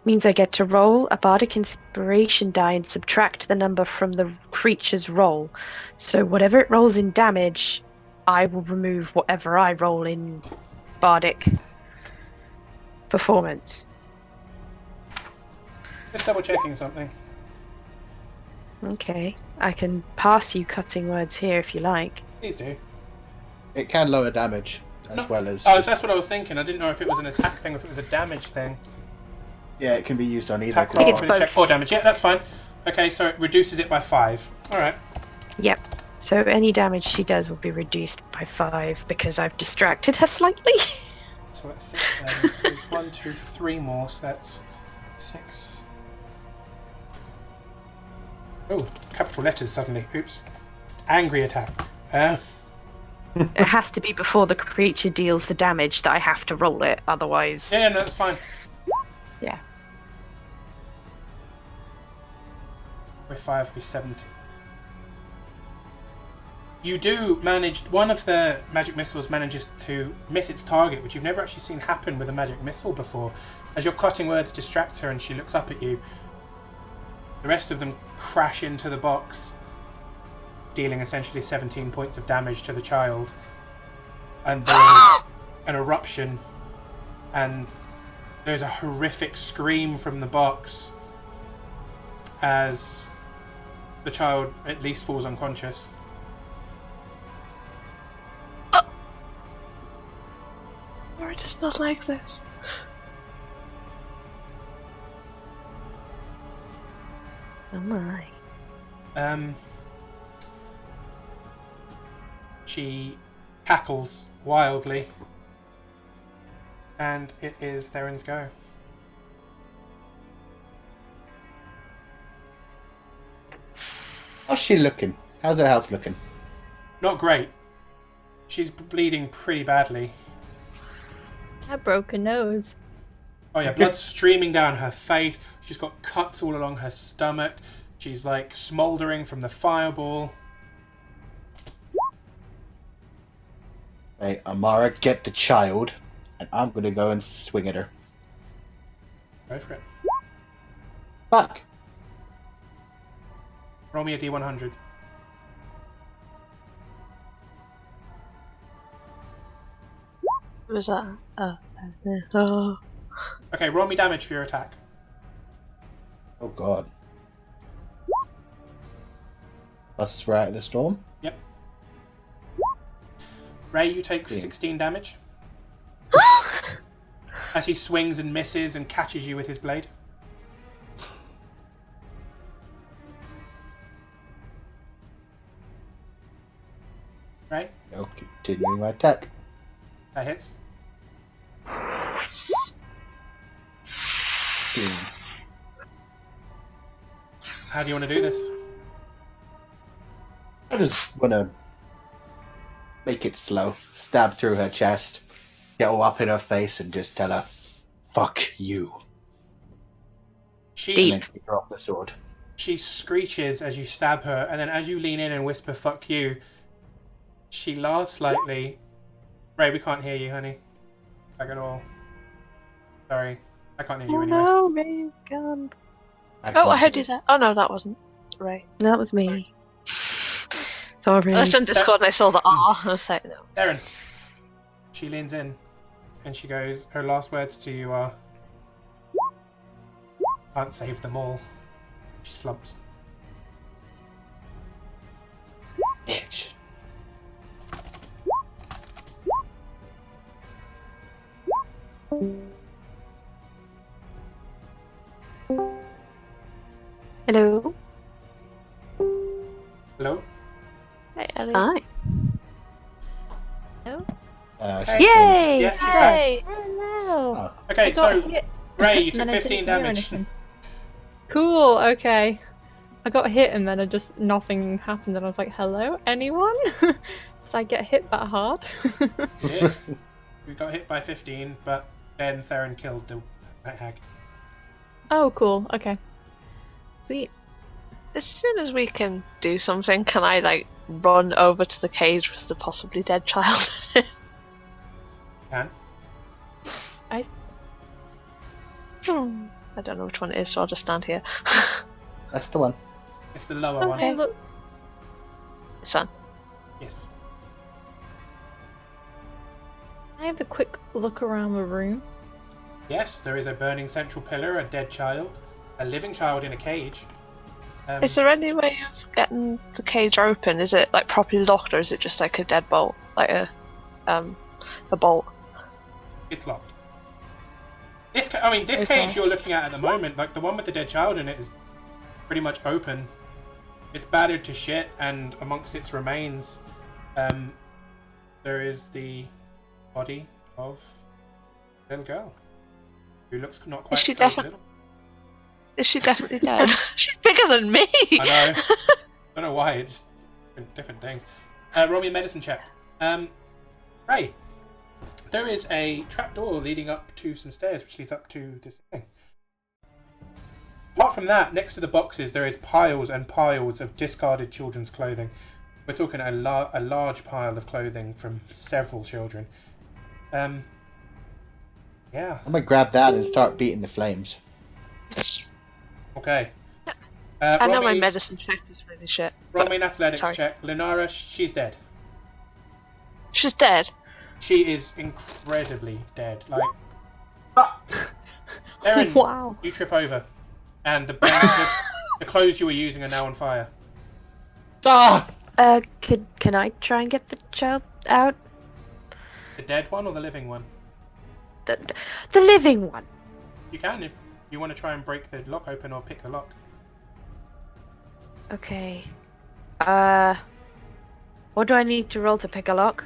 Means I get to roll a bardic inspiration die and subtract the number from the creature's roll. So whatever it rolls in damage, I will remove whatever I roll in bardic performance. Just double checking something. Okay, I can pass you cutting words here if you like. Please do. It can lower damage as No. well as. Oh, that's what I was thinking. I didn't know if it was an attack thing or if it was a damage thing. Yeah, it can be used on either. Attack roll, It's I'm gonna both. check. Or damage, yeah, that's fine. Okay, so it reduces it by 5. Alright. Yep. So any damage she does will be reduced by 5 because I've distracted her slightly. So I think that is 1, 2, 3 more, so that's 6. Oh, capital letters suddenly. Oops. Angry attack. It has to be before the creature deals the damage that I have to roll it, otherwise. Yeah, no, that's fine. Yeah. By 5 would be 70. You do manage. One of the magic missiles manages to miss its target, which you've never actually seen happen with a magic missile before. As your cutting words distract her and she looks up at you, the rest of them crash into the box, dealing essentially 17 points of damage to the child. And there's an eruption, and there's a horrific scream from the box as the child at least falls unconscious. Laura does not like this. Oh my. She cackles wildly, and it is Theron's go. How's she looking? How's her health looking? Not great. She's bleeding pretty badly. I broke a nose. Oh yeah, blood's streaming down her face. She's got cuts all along her stomach. She's like smouldering from the fireball. Hey, Amara, get the child, and I'm gonna go and swing at her. Go for it. Fuck! Roll me a D100. What was that? Oh. Okay, roll me damage for your attack. Oh god. Plus right at the storm? Yep. Ray, you take 16 damage. As he swings and misses and catches you with his blade. Right? No, continuing my attack. That hits. 15. How do you want to do this? I just wanna make it slow. Stab through her chest. Get all up in her face and just tell her, fuck you. She And then kick her off the sword. She screeches as you stab her, and then as you lean in and whisper "fuck you," she laughs slightly. Ray, we can't hear you, honey. Like at all. Sorry, I can't hear you anyway. No, Ray's gone. Oh, I heard you there. Oh no, that wasn't Ray. That was me. Sorry. I left on Discord and I saw the R. I was like, no. Erin. She leans in, and she goes. Her last words to you are, "Can't save them all." She slumps. Bitch. Hello. Hello. Hey, Ellie. Hi. She's Yay! Yeah, she's back. Hey. Hello. Oh. Okay, I got so hit Ray, you and took then I 15 didn't hear damage. anything. Cool. Okay. I got hit and then nothing happened and I was like, "Hello, anyone?" Did I get hit that hard? Yeah. We got hit by 15, but then Theron killed the night hag. Oh, cool. Okay. Sweet. As soon as we can do something, can I like run over to the cage with the possibly dead child? Can? I don't know which one it is, so I'll just stand here. That's the one. It's the lower one. Hey, look. It's fun. Yes. I have a quick look around the room. Yes, there is a burning central pillar, a dead child, a living child in a cage. Is there any way of getting the cage open? Is it like properly locked, or is it just like a deadbolt, like a bolt? It's locked. This cage you're looking at the moment, like the one with the dead child in it, is pretty much open. It's battered to shit, and amongst its remains, there is the body of a little girl who looks not quite so little. Is she definitely dead? She's bigger than me! I know. I don't know why, it's just different things. Roll me a medicine check. Ray, there is a trapdoor leading up to some stairs, which leads up to this thing. Apart from that, next to the boxes, there is piles and piles of discarded children's clothing. We're talking a large pile of clothing from several children. Yeah. I'm gonna grab that and start beating the flames. Okay. I know my medicine check is really shit. Roll me an athletics check. Lenara, she's dead. She's dead? She is incredibly dead. Like, Erin, Wow. you trip over, and the clothes you were using are now on fire. Ah! Can I try and get the child out? The dead one or the living one? The living one. You can if you want to try and break the lock open or pick the lock. Okay. What do I need to roll to pick a lock?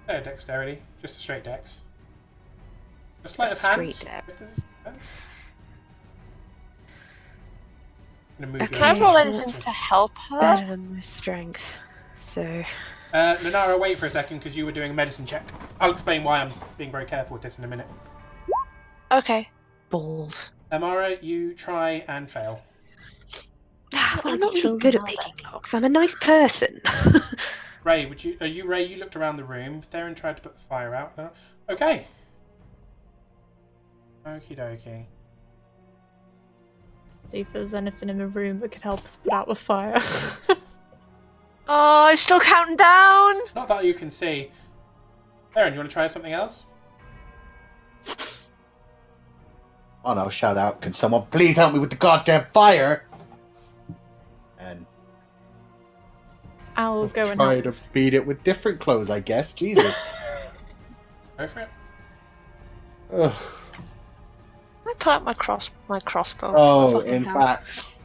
Dexterity, just a straight dex. A sleight of Straight hand. dex. Can I roll anything to help her? Better than my strength. So. Lenara, wait for a second because you were doing a medicine check. I'll explain why I'm being very careful with this in a minute. Okay. Balls. Amara, you try and fail. I'm not really good at picking locks. I'm a nice person. Ray, Ray? You looked around the room. Theron tried to put the fire out. No? Okay. Okie dokie. See if there's anything in the room that could help us put out the fire. Oh, it's still counting down! Not that you can see. Theron, you want to try something else? Oh no, shout out, can someone please help me with the goddamn fire? And I'll go and try help. to beat it with different clothes, I guess. Jesus. Go for it. Ugh. I pull out my crossbow. Oh, Fucking in hell. fact,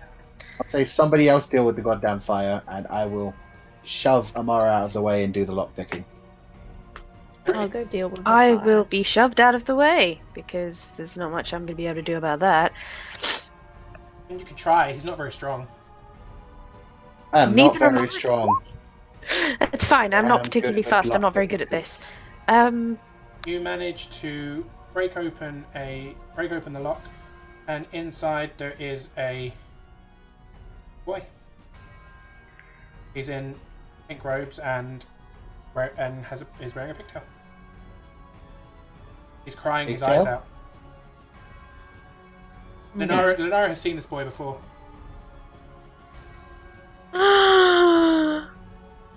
I'll say somebody else deal with the goddamn fire, and I will shove Amara out of the way and do the lockpicking. I'll go deal with the I fire. will be shoved out of the way because there's not much I'm going to be able to do about that. And you can try. He's not very strong. I am not Neither am very I. strong. It's fine. I'm I'm not particularly good at fast. I'm not very good at this. You manage to break open the lock, and inside there is a boy. He's in pink robes and is wearing a pigtail. He's crying his eyes out. Lenara has seen this boy before.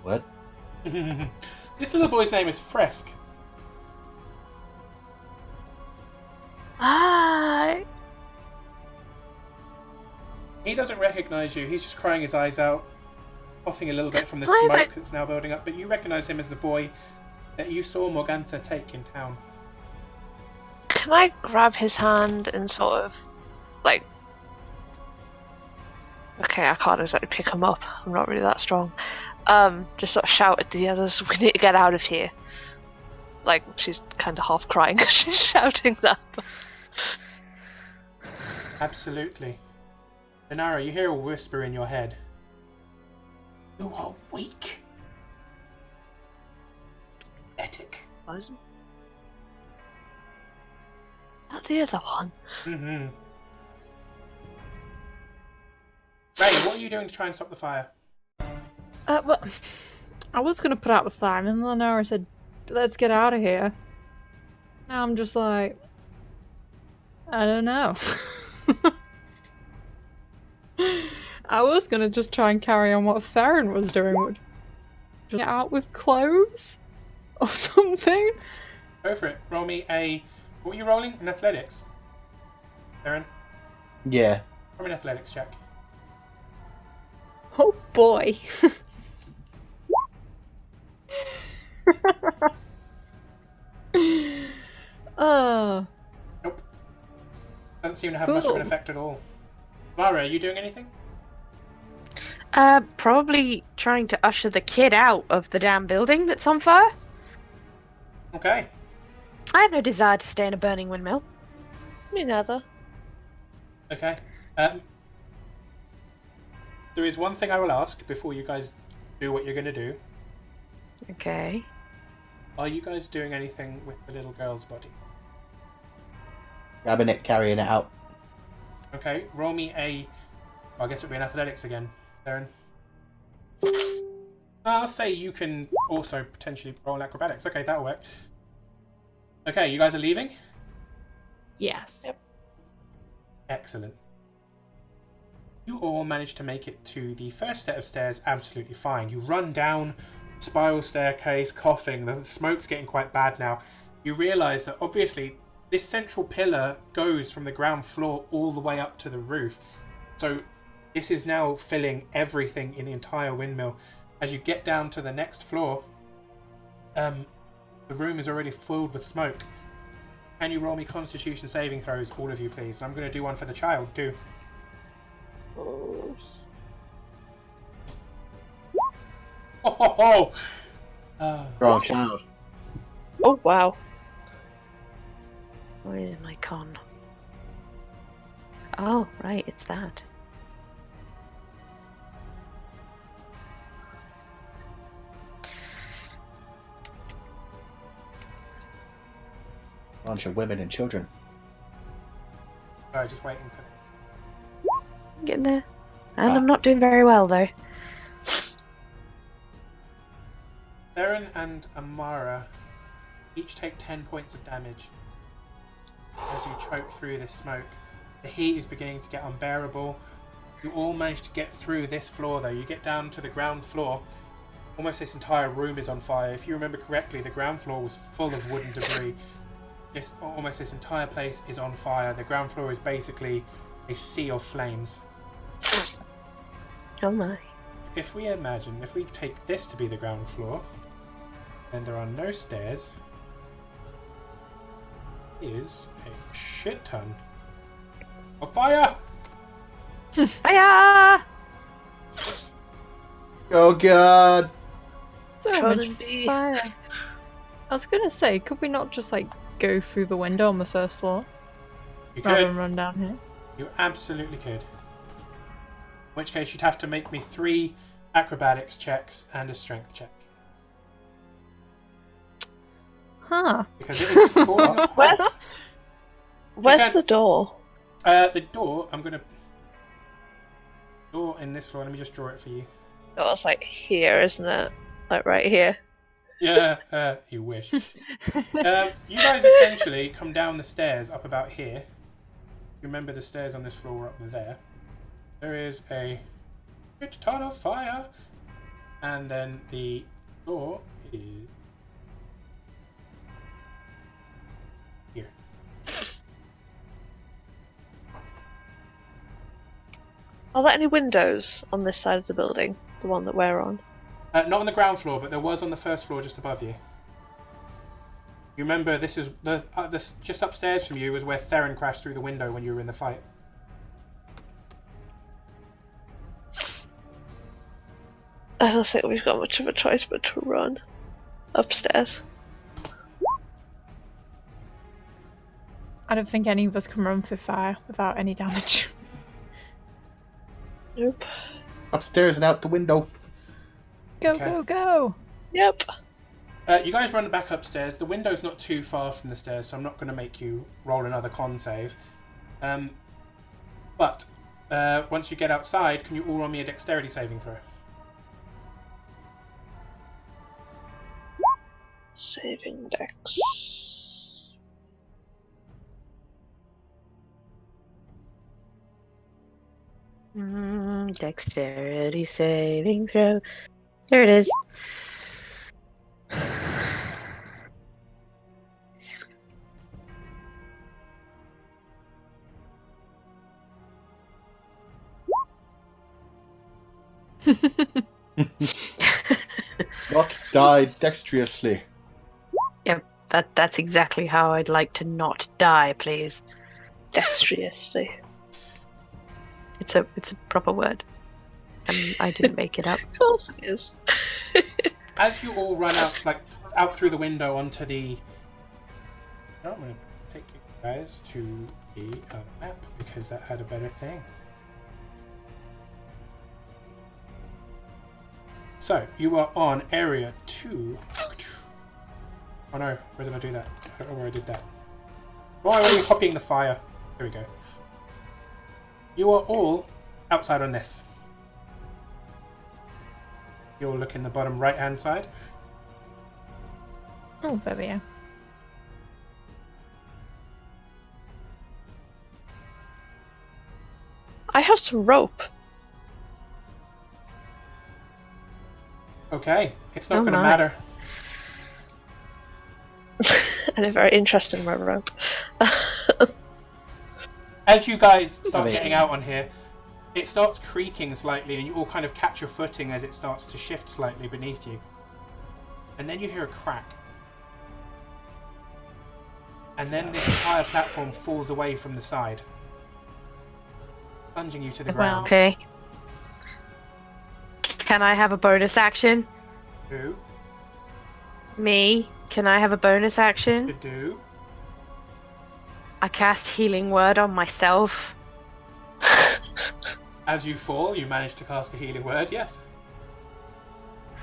What? This little boy's name is Fresk. Hi. He doesn't recognise you. He's just crying his eyes out, coughing a little bit from the Hi, smoke mate. that's now building up. But you recognise him as the boy that you saw Morgantha take in town. Can I grab his hand and sort of, like... Okay, I can't exactly pick him up. I'm not really that strong. Just sort of shout at the others, we need to get out of here. Like, she's kind of half crying as she's shouting that. Absolutely. Lenara, you hear a whisper in your head. You are weak. Pathetic. Was that the other one? Mm-hmm. Ray, what are you doing to try and stop the fire? Well, I was gonna put out the fire, and then Lenora said, "Let's get out of here." Now I'm just like, I don't know. I was gonna just try and carry on what Theron was doing, which was get out with clothes or something. Go for it. Roll me a... What were you rolling? An athletics? Aaron? Yeah. Roll me an athletics check. Oh boy. Nope. Doesn't seem to have much of an Cool. effect at all. Mara, are you doing anything? Probably trying to usher the kid out of the damn building that's on fire. Okay. I have no desire to stay in a burning windmill. Me neither. Okay. There is one thing I will ask before you guys do what you're going to do. Okay. Are you guys doing anything with the little girl's body? Grabbing it, carrying it out. Okay, roll me a... I guess it would be an athletics again, Darren. I'll say you can also potentially roll an acrobatics. Okay, that'll work. Okay, you guys are leaving? Yes. Yep. Excellent. You all manage to make it to the first set of stairs absolutely fine. You run down spiral staircase, coughing. The smoke's getting quite bad now. You realise that obviously this central pillar goes from the ground floor all the way up to the roof. So this is now filling everything in the entire windmill. As you get down to the next floor, the room is already filled with smoke. Can you roll me Constitution saving throws, all of you, please? And I'm going to do one for the child too. Oh. Oh, ho, ho. Wrong child. Oh, wow. Where is my con? Oh, right, it's that. Bunch of women and children. Sorry, just waiting for it. Getting there. And I'm not doing very well, though. Theron and Amara each take 10 points of damage as you choke through this smoke. The heat is beginning to get unbearable. You all manage to get through this floor though. You get down to the ground floor. Almost this entire room is on fire. If you remember correctly, the ground floor was full of wooden debris. Almost this entire place is on fire. The ground floor is basically a sea of flames. Oh my. If we take this to be the ground floor, then there are no stairs. Is a shit ton of fire. Fire! Oh god! So Couldn't much be. fire. I was gonna say, could we not just like go through the window on the first floor You rather could. than run down here? You absolutely could. In which case you'd have to make me 3 acrobatics checks and a strength check. Huh. Because it is falling apart. Where's the door? The door, I'm going to... Door in this floor, let me just draw it for you. Oh, it's like here, isn't it? Like right here. Yeah, you wish. You guys essentially come down the stairs up about here. Remember the stairs on this floor were up there. There is a rich ton of fire. And then the door is here. Are there any windows on this side of the building? The one that we're on? Not on the ground floor, but there was on the first floor just above you. You remember this is this just upstairs from you was where Theron crashed through the window when you were in the fight. I don't think we've got much of a choice but to run upstairs. I don't think any of us can run through fire without any damage. Nope. Upstairs and out the window. Go, Okay. go, go! Yep. You guys run back upstairs. The window's not too far from the stairs, so I'm not going to make you roll another con save. But once you get outside, can you all roll me a dexterity saving throw? Saving dex. Dexterity saving throw. There it is. Not die dexterously. Yep, that's exactly how I'd like to not die, please. Dexterously. It's a proper word. I didn't make it up. Of course it is. As you all run out through the window onto the... Oh, I'm going to take you guys to the other map because that had a better thing. So, you are on area 2. Oh no, where did I do that? I don't know where I did that. Why are you copying the fire? Here we go. You are all outside on this. You'll look in the bottom right hand side. Oh, there we are. I have some rope. Okay, it's not Oh going to my. matter. And a very interesting rope. As you guys start Okay. getting out on here, it starts creaking slightly and you all kind of catch your footing as it starts to shift slightly beneath you. And then you hear a crack. And then this entire platform falls away from the side, plunging you to the Wow. ground. Okay. Can I have a bonus action? Do, Me? Can I have a bonus action? do. I cast Healing Word on myself. As you fall, you manage to cast a healing word, yes.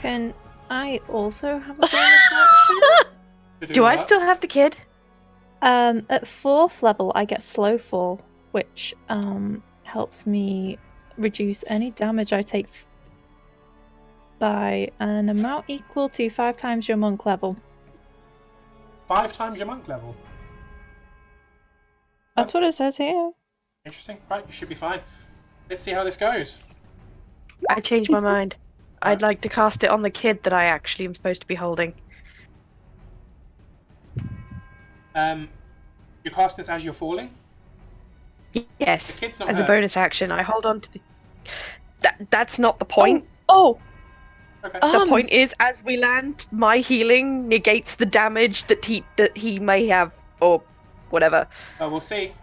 Can I also have a bonus action? Do I what? still have the kid? At 4th level, I get slow fall, which helps me reduce any damage I take by an amount equal to 5 times your monk level. 5 times your monk level. That's what it says here. Interesting. Right, you should be fine. Let's see how this goes. I changed my mind. I'd like to cast it on the kid that I actually am supposed to be holding. You cast this as you're falling? Yes. The kid's not As hurt. a bonus action, I hold on to the... That's not the point. Oh! Okay. The point is, as we land, my healing negates the damage that he may have, or whatever. Oh, we'll see.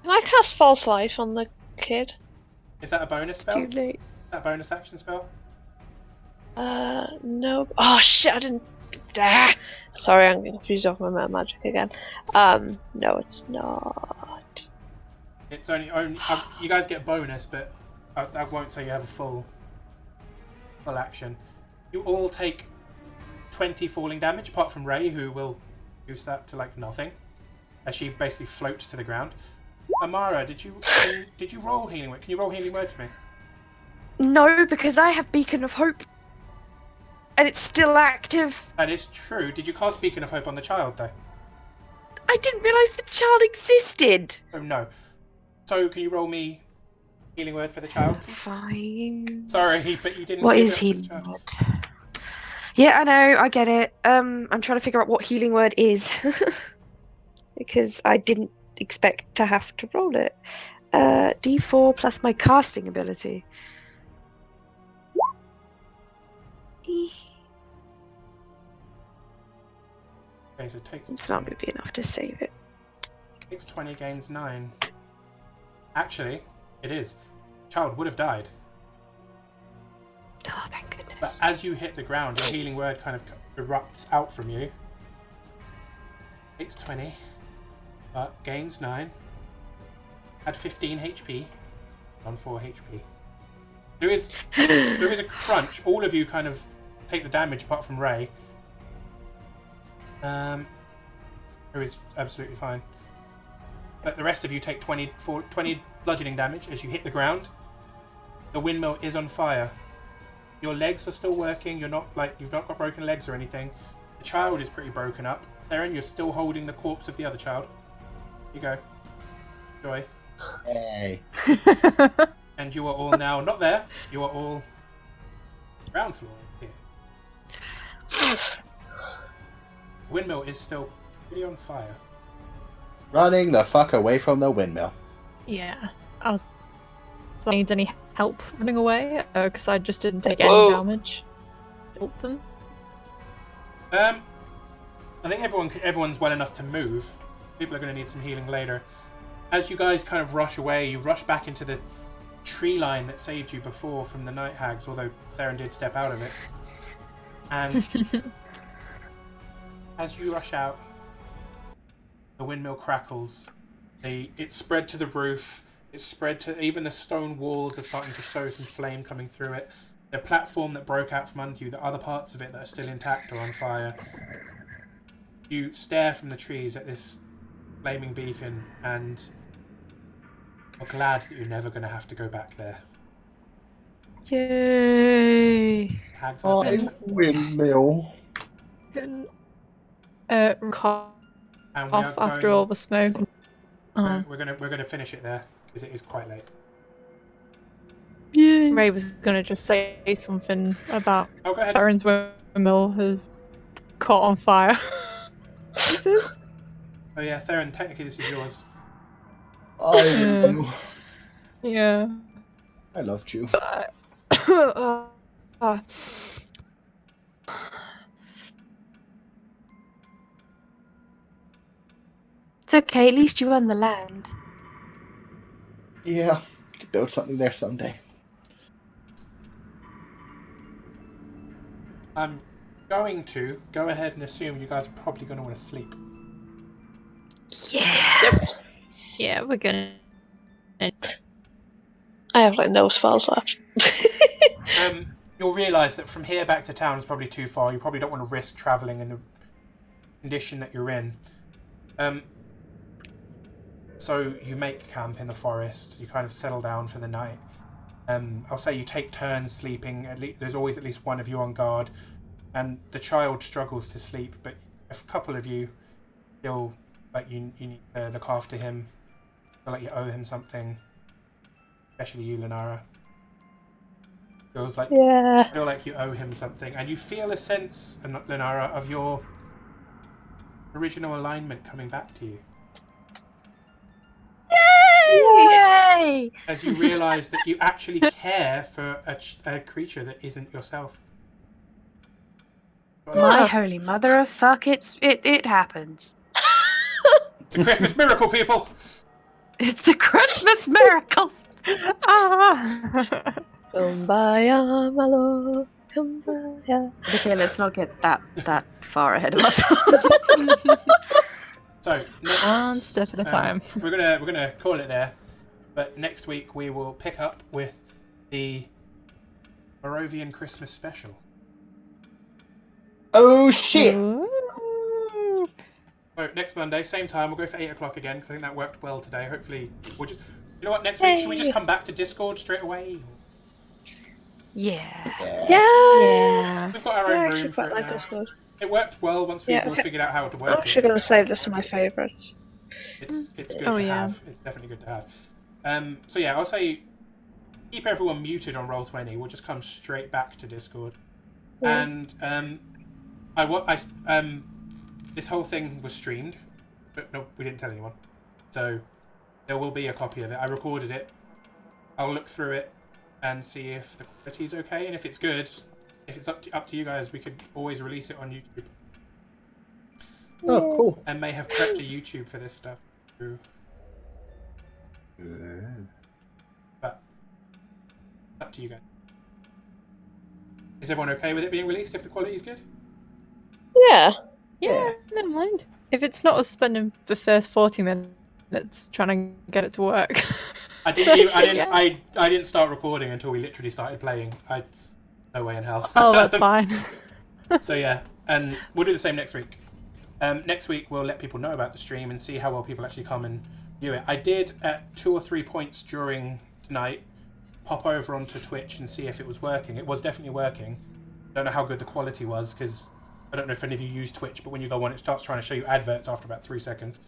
Can I cast False Life on the kid? Is that a bonus spell? Too Is late. that a bonus action spell? No. Oh shit! I didn't. Ah! Sorry, I'm confused off my meta magic again. No, it's not. It's only you guys get bonus, but I won't say you have a full action. You all take 20 falling damage, apart from Ray, who will reduce that to like nothing, as she basically floats to the ground. Amara, did you roll healing word? Can you roll healing word for me? No, because I have Beacon of Hope. And it's still active. That is true. Did you cast Beacon of Hope on the child though? I didn't realise the child existed. Oh no. So can you roll me healing word for the child, please? Fine. Sorry, but you didn't What give is it to the healing child. word? Yeah, I know, I get it. I'm trying to figure out what healing word is. Because I didn't expect to have to roll it. D4 plus my casting ability. Okay, so it takes It's not going to be enough to save it. Takes 20, gains 9. Actually, it is. Child would have died. Oh, thank goodness. But as you hit the ground, your healing word kind of erupts out from you. Takes 20, but gains 9. Had 15 HP, on 4 HP. There is a crunch. All of you kind of take the damage apart from Ray. Who is absolutely fine. But the rest of you take 20 bludgeoning damage as you hit the ground. The windmill is on fire. Your legs are still working. You've not got broken legs or anything. The child is pretty broken up. Theron, you're still holding the corpse of the other child. Here you go. Joy. Hey. And you are all now not there. You are all ground floor here. Windmill is still pretty on fire. Running the fuck away from the windmill. Yeah. I was. So I need any help running away? Because I just didn't take any Whoa. damage. Help them. I think everyone's well enough to move. People are going to need some healing later. As you guys kind of rush away, you rush back into the tree line that saved you before from the night hags, although Theron did step out of it. And as you rush out, the windmill crackles. It's spread to the roof. It's spread to even the stone walls are starting to show some flame coming through it. The platform that broke out from under you, the other parts of it that are still intact are on fire. You stare from the trees at this flaming beacon and are glad that you're never going to have to go back there. Yay! Hags are dead. Windmill. Cough And we are after all the smoke. we're gonna finish it there because it is quite late. Yay! Ray was gonna just say something about Oh, go ahead. Theron's windmill has caught on fire. This is. Oh yeah, Theron, technically this is yours. Yeah. I loved you. It's okay, at least you own the land. Yeah, could build something there someday. I'm going to go ahead and assume you guys are probably going to want to sleep. Yeah! Yep. Yeah, we're gonna. I have like no spells left. You'll realise that from here back to town is probably too far. You probably don't want to risk travelling in the condition that you're in. So you make camp in the forest. You kind of settle down for the night. I'll say you take turns sleeping. There's always at least one of you on guard, and the child struggles to sleep. But a couple of you feel like you need to look after him. Feel like you owe him something. Especially you, Lenara. Feels like feel like you owe him something, and you feel a sense, Lenara, of your original alignment coming back to you. Yay! As you realise that you actually care for a creature that isn't yourself. My holy mother of fuck, it happens. It's a Christmas miracle, people! It's a Christmas miracle! Kumbaya, my love. Kumbaya. Okay, let's not get that far ahead of ourselves. So next, One step at a time. We're gonna call it there, but next week we will pick up with the Barovian Christmas special. Oh shit! Ooh. So next Monday, same time, we'll go for 8 o'clock again because I think that worked well today. Hopefully, we'll just. You know what? Next week, should we just come back to Discord straight away? Yeah. Yeah. We've got our I own actually room for quite it like now. Discord. It worked well once we all figured out how to I'm work actually it. going to save this to my favourites. It's good to have. It's definitely good to have. So yeah, I'll say keep everyone muted on Roll20. We'll just come straight back to Discord. Yeah. And this whole thing was streamed, but no, we didn't tell anyone. So there will be a copy of it. I recorded it. I'll look through it and see if the quality's okay, and if it's good, if it's up to you guys, we could always release it on YouTube. Oh, cool. And may have prepped a YouTube for this stuff. But up to you guys. Is everyone okay with it being released if the quality is good? Yeah. Yeah, never mind. If it's not us spending the first 40 minutes trying to get it to work. I didn't start recording until we literally started playing. No way in hell. Oh, that's fine. So yeah, and we'll do the same next week. Next week we'll let people know about the stream and see how well people actually come and view it. I did at 2 or 3 points during tonight pop over onto Twitch and see if it was working. It was definitely working. Don't know how good the quality was because I don't know if any of you use Twitch, but when you go on, it starts trying to show you adverts after about 3 seconds.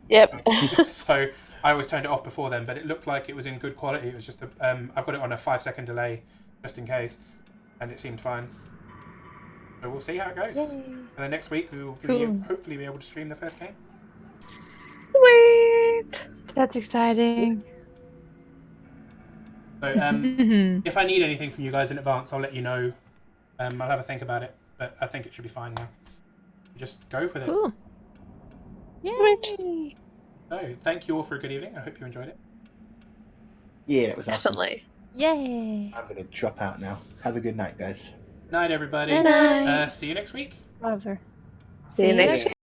Yep. So I always turned it off before then, but it looked like it was in good quality. It was just I've got it on a 5-second delay just in case, and it seemed fine. So we'll see how it goes. Yay. And then next week we will hopefully be able to stream the first game. Sweet. That's exciting. So if I need anything from you guys in advance, I'll let you know. I'll have a think about it, but I think it should be fine now. Just go with it. Cool. Yay! So, thank you all for a good evening. I hope you enjoyed it. Yeah, it was awesome. Definitely. Yay! I'm gonna drop out now. Have a good night, guys. Night, everybody. Good night. See you next week. Brother. See you next Yeah. week.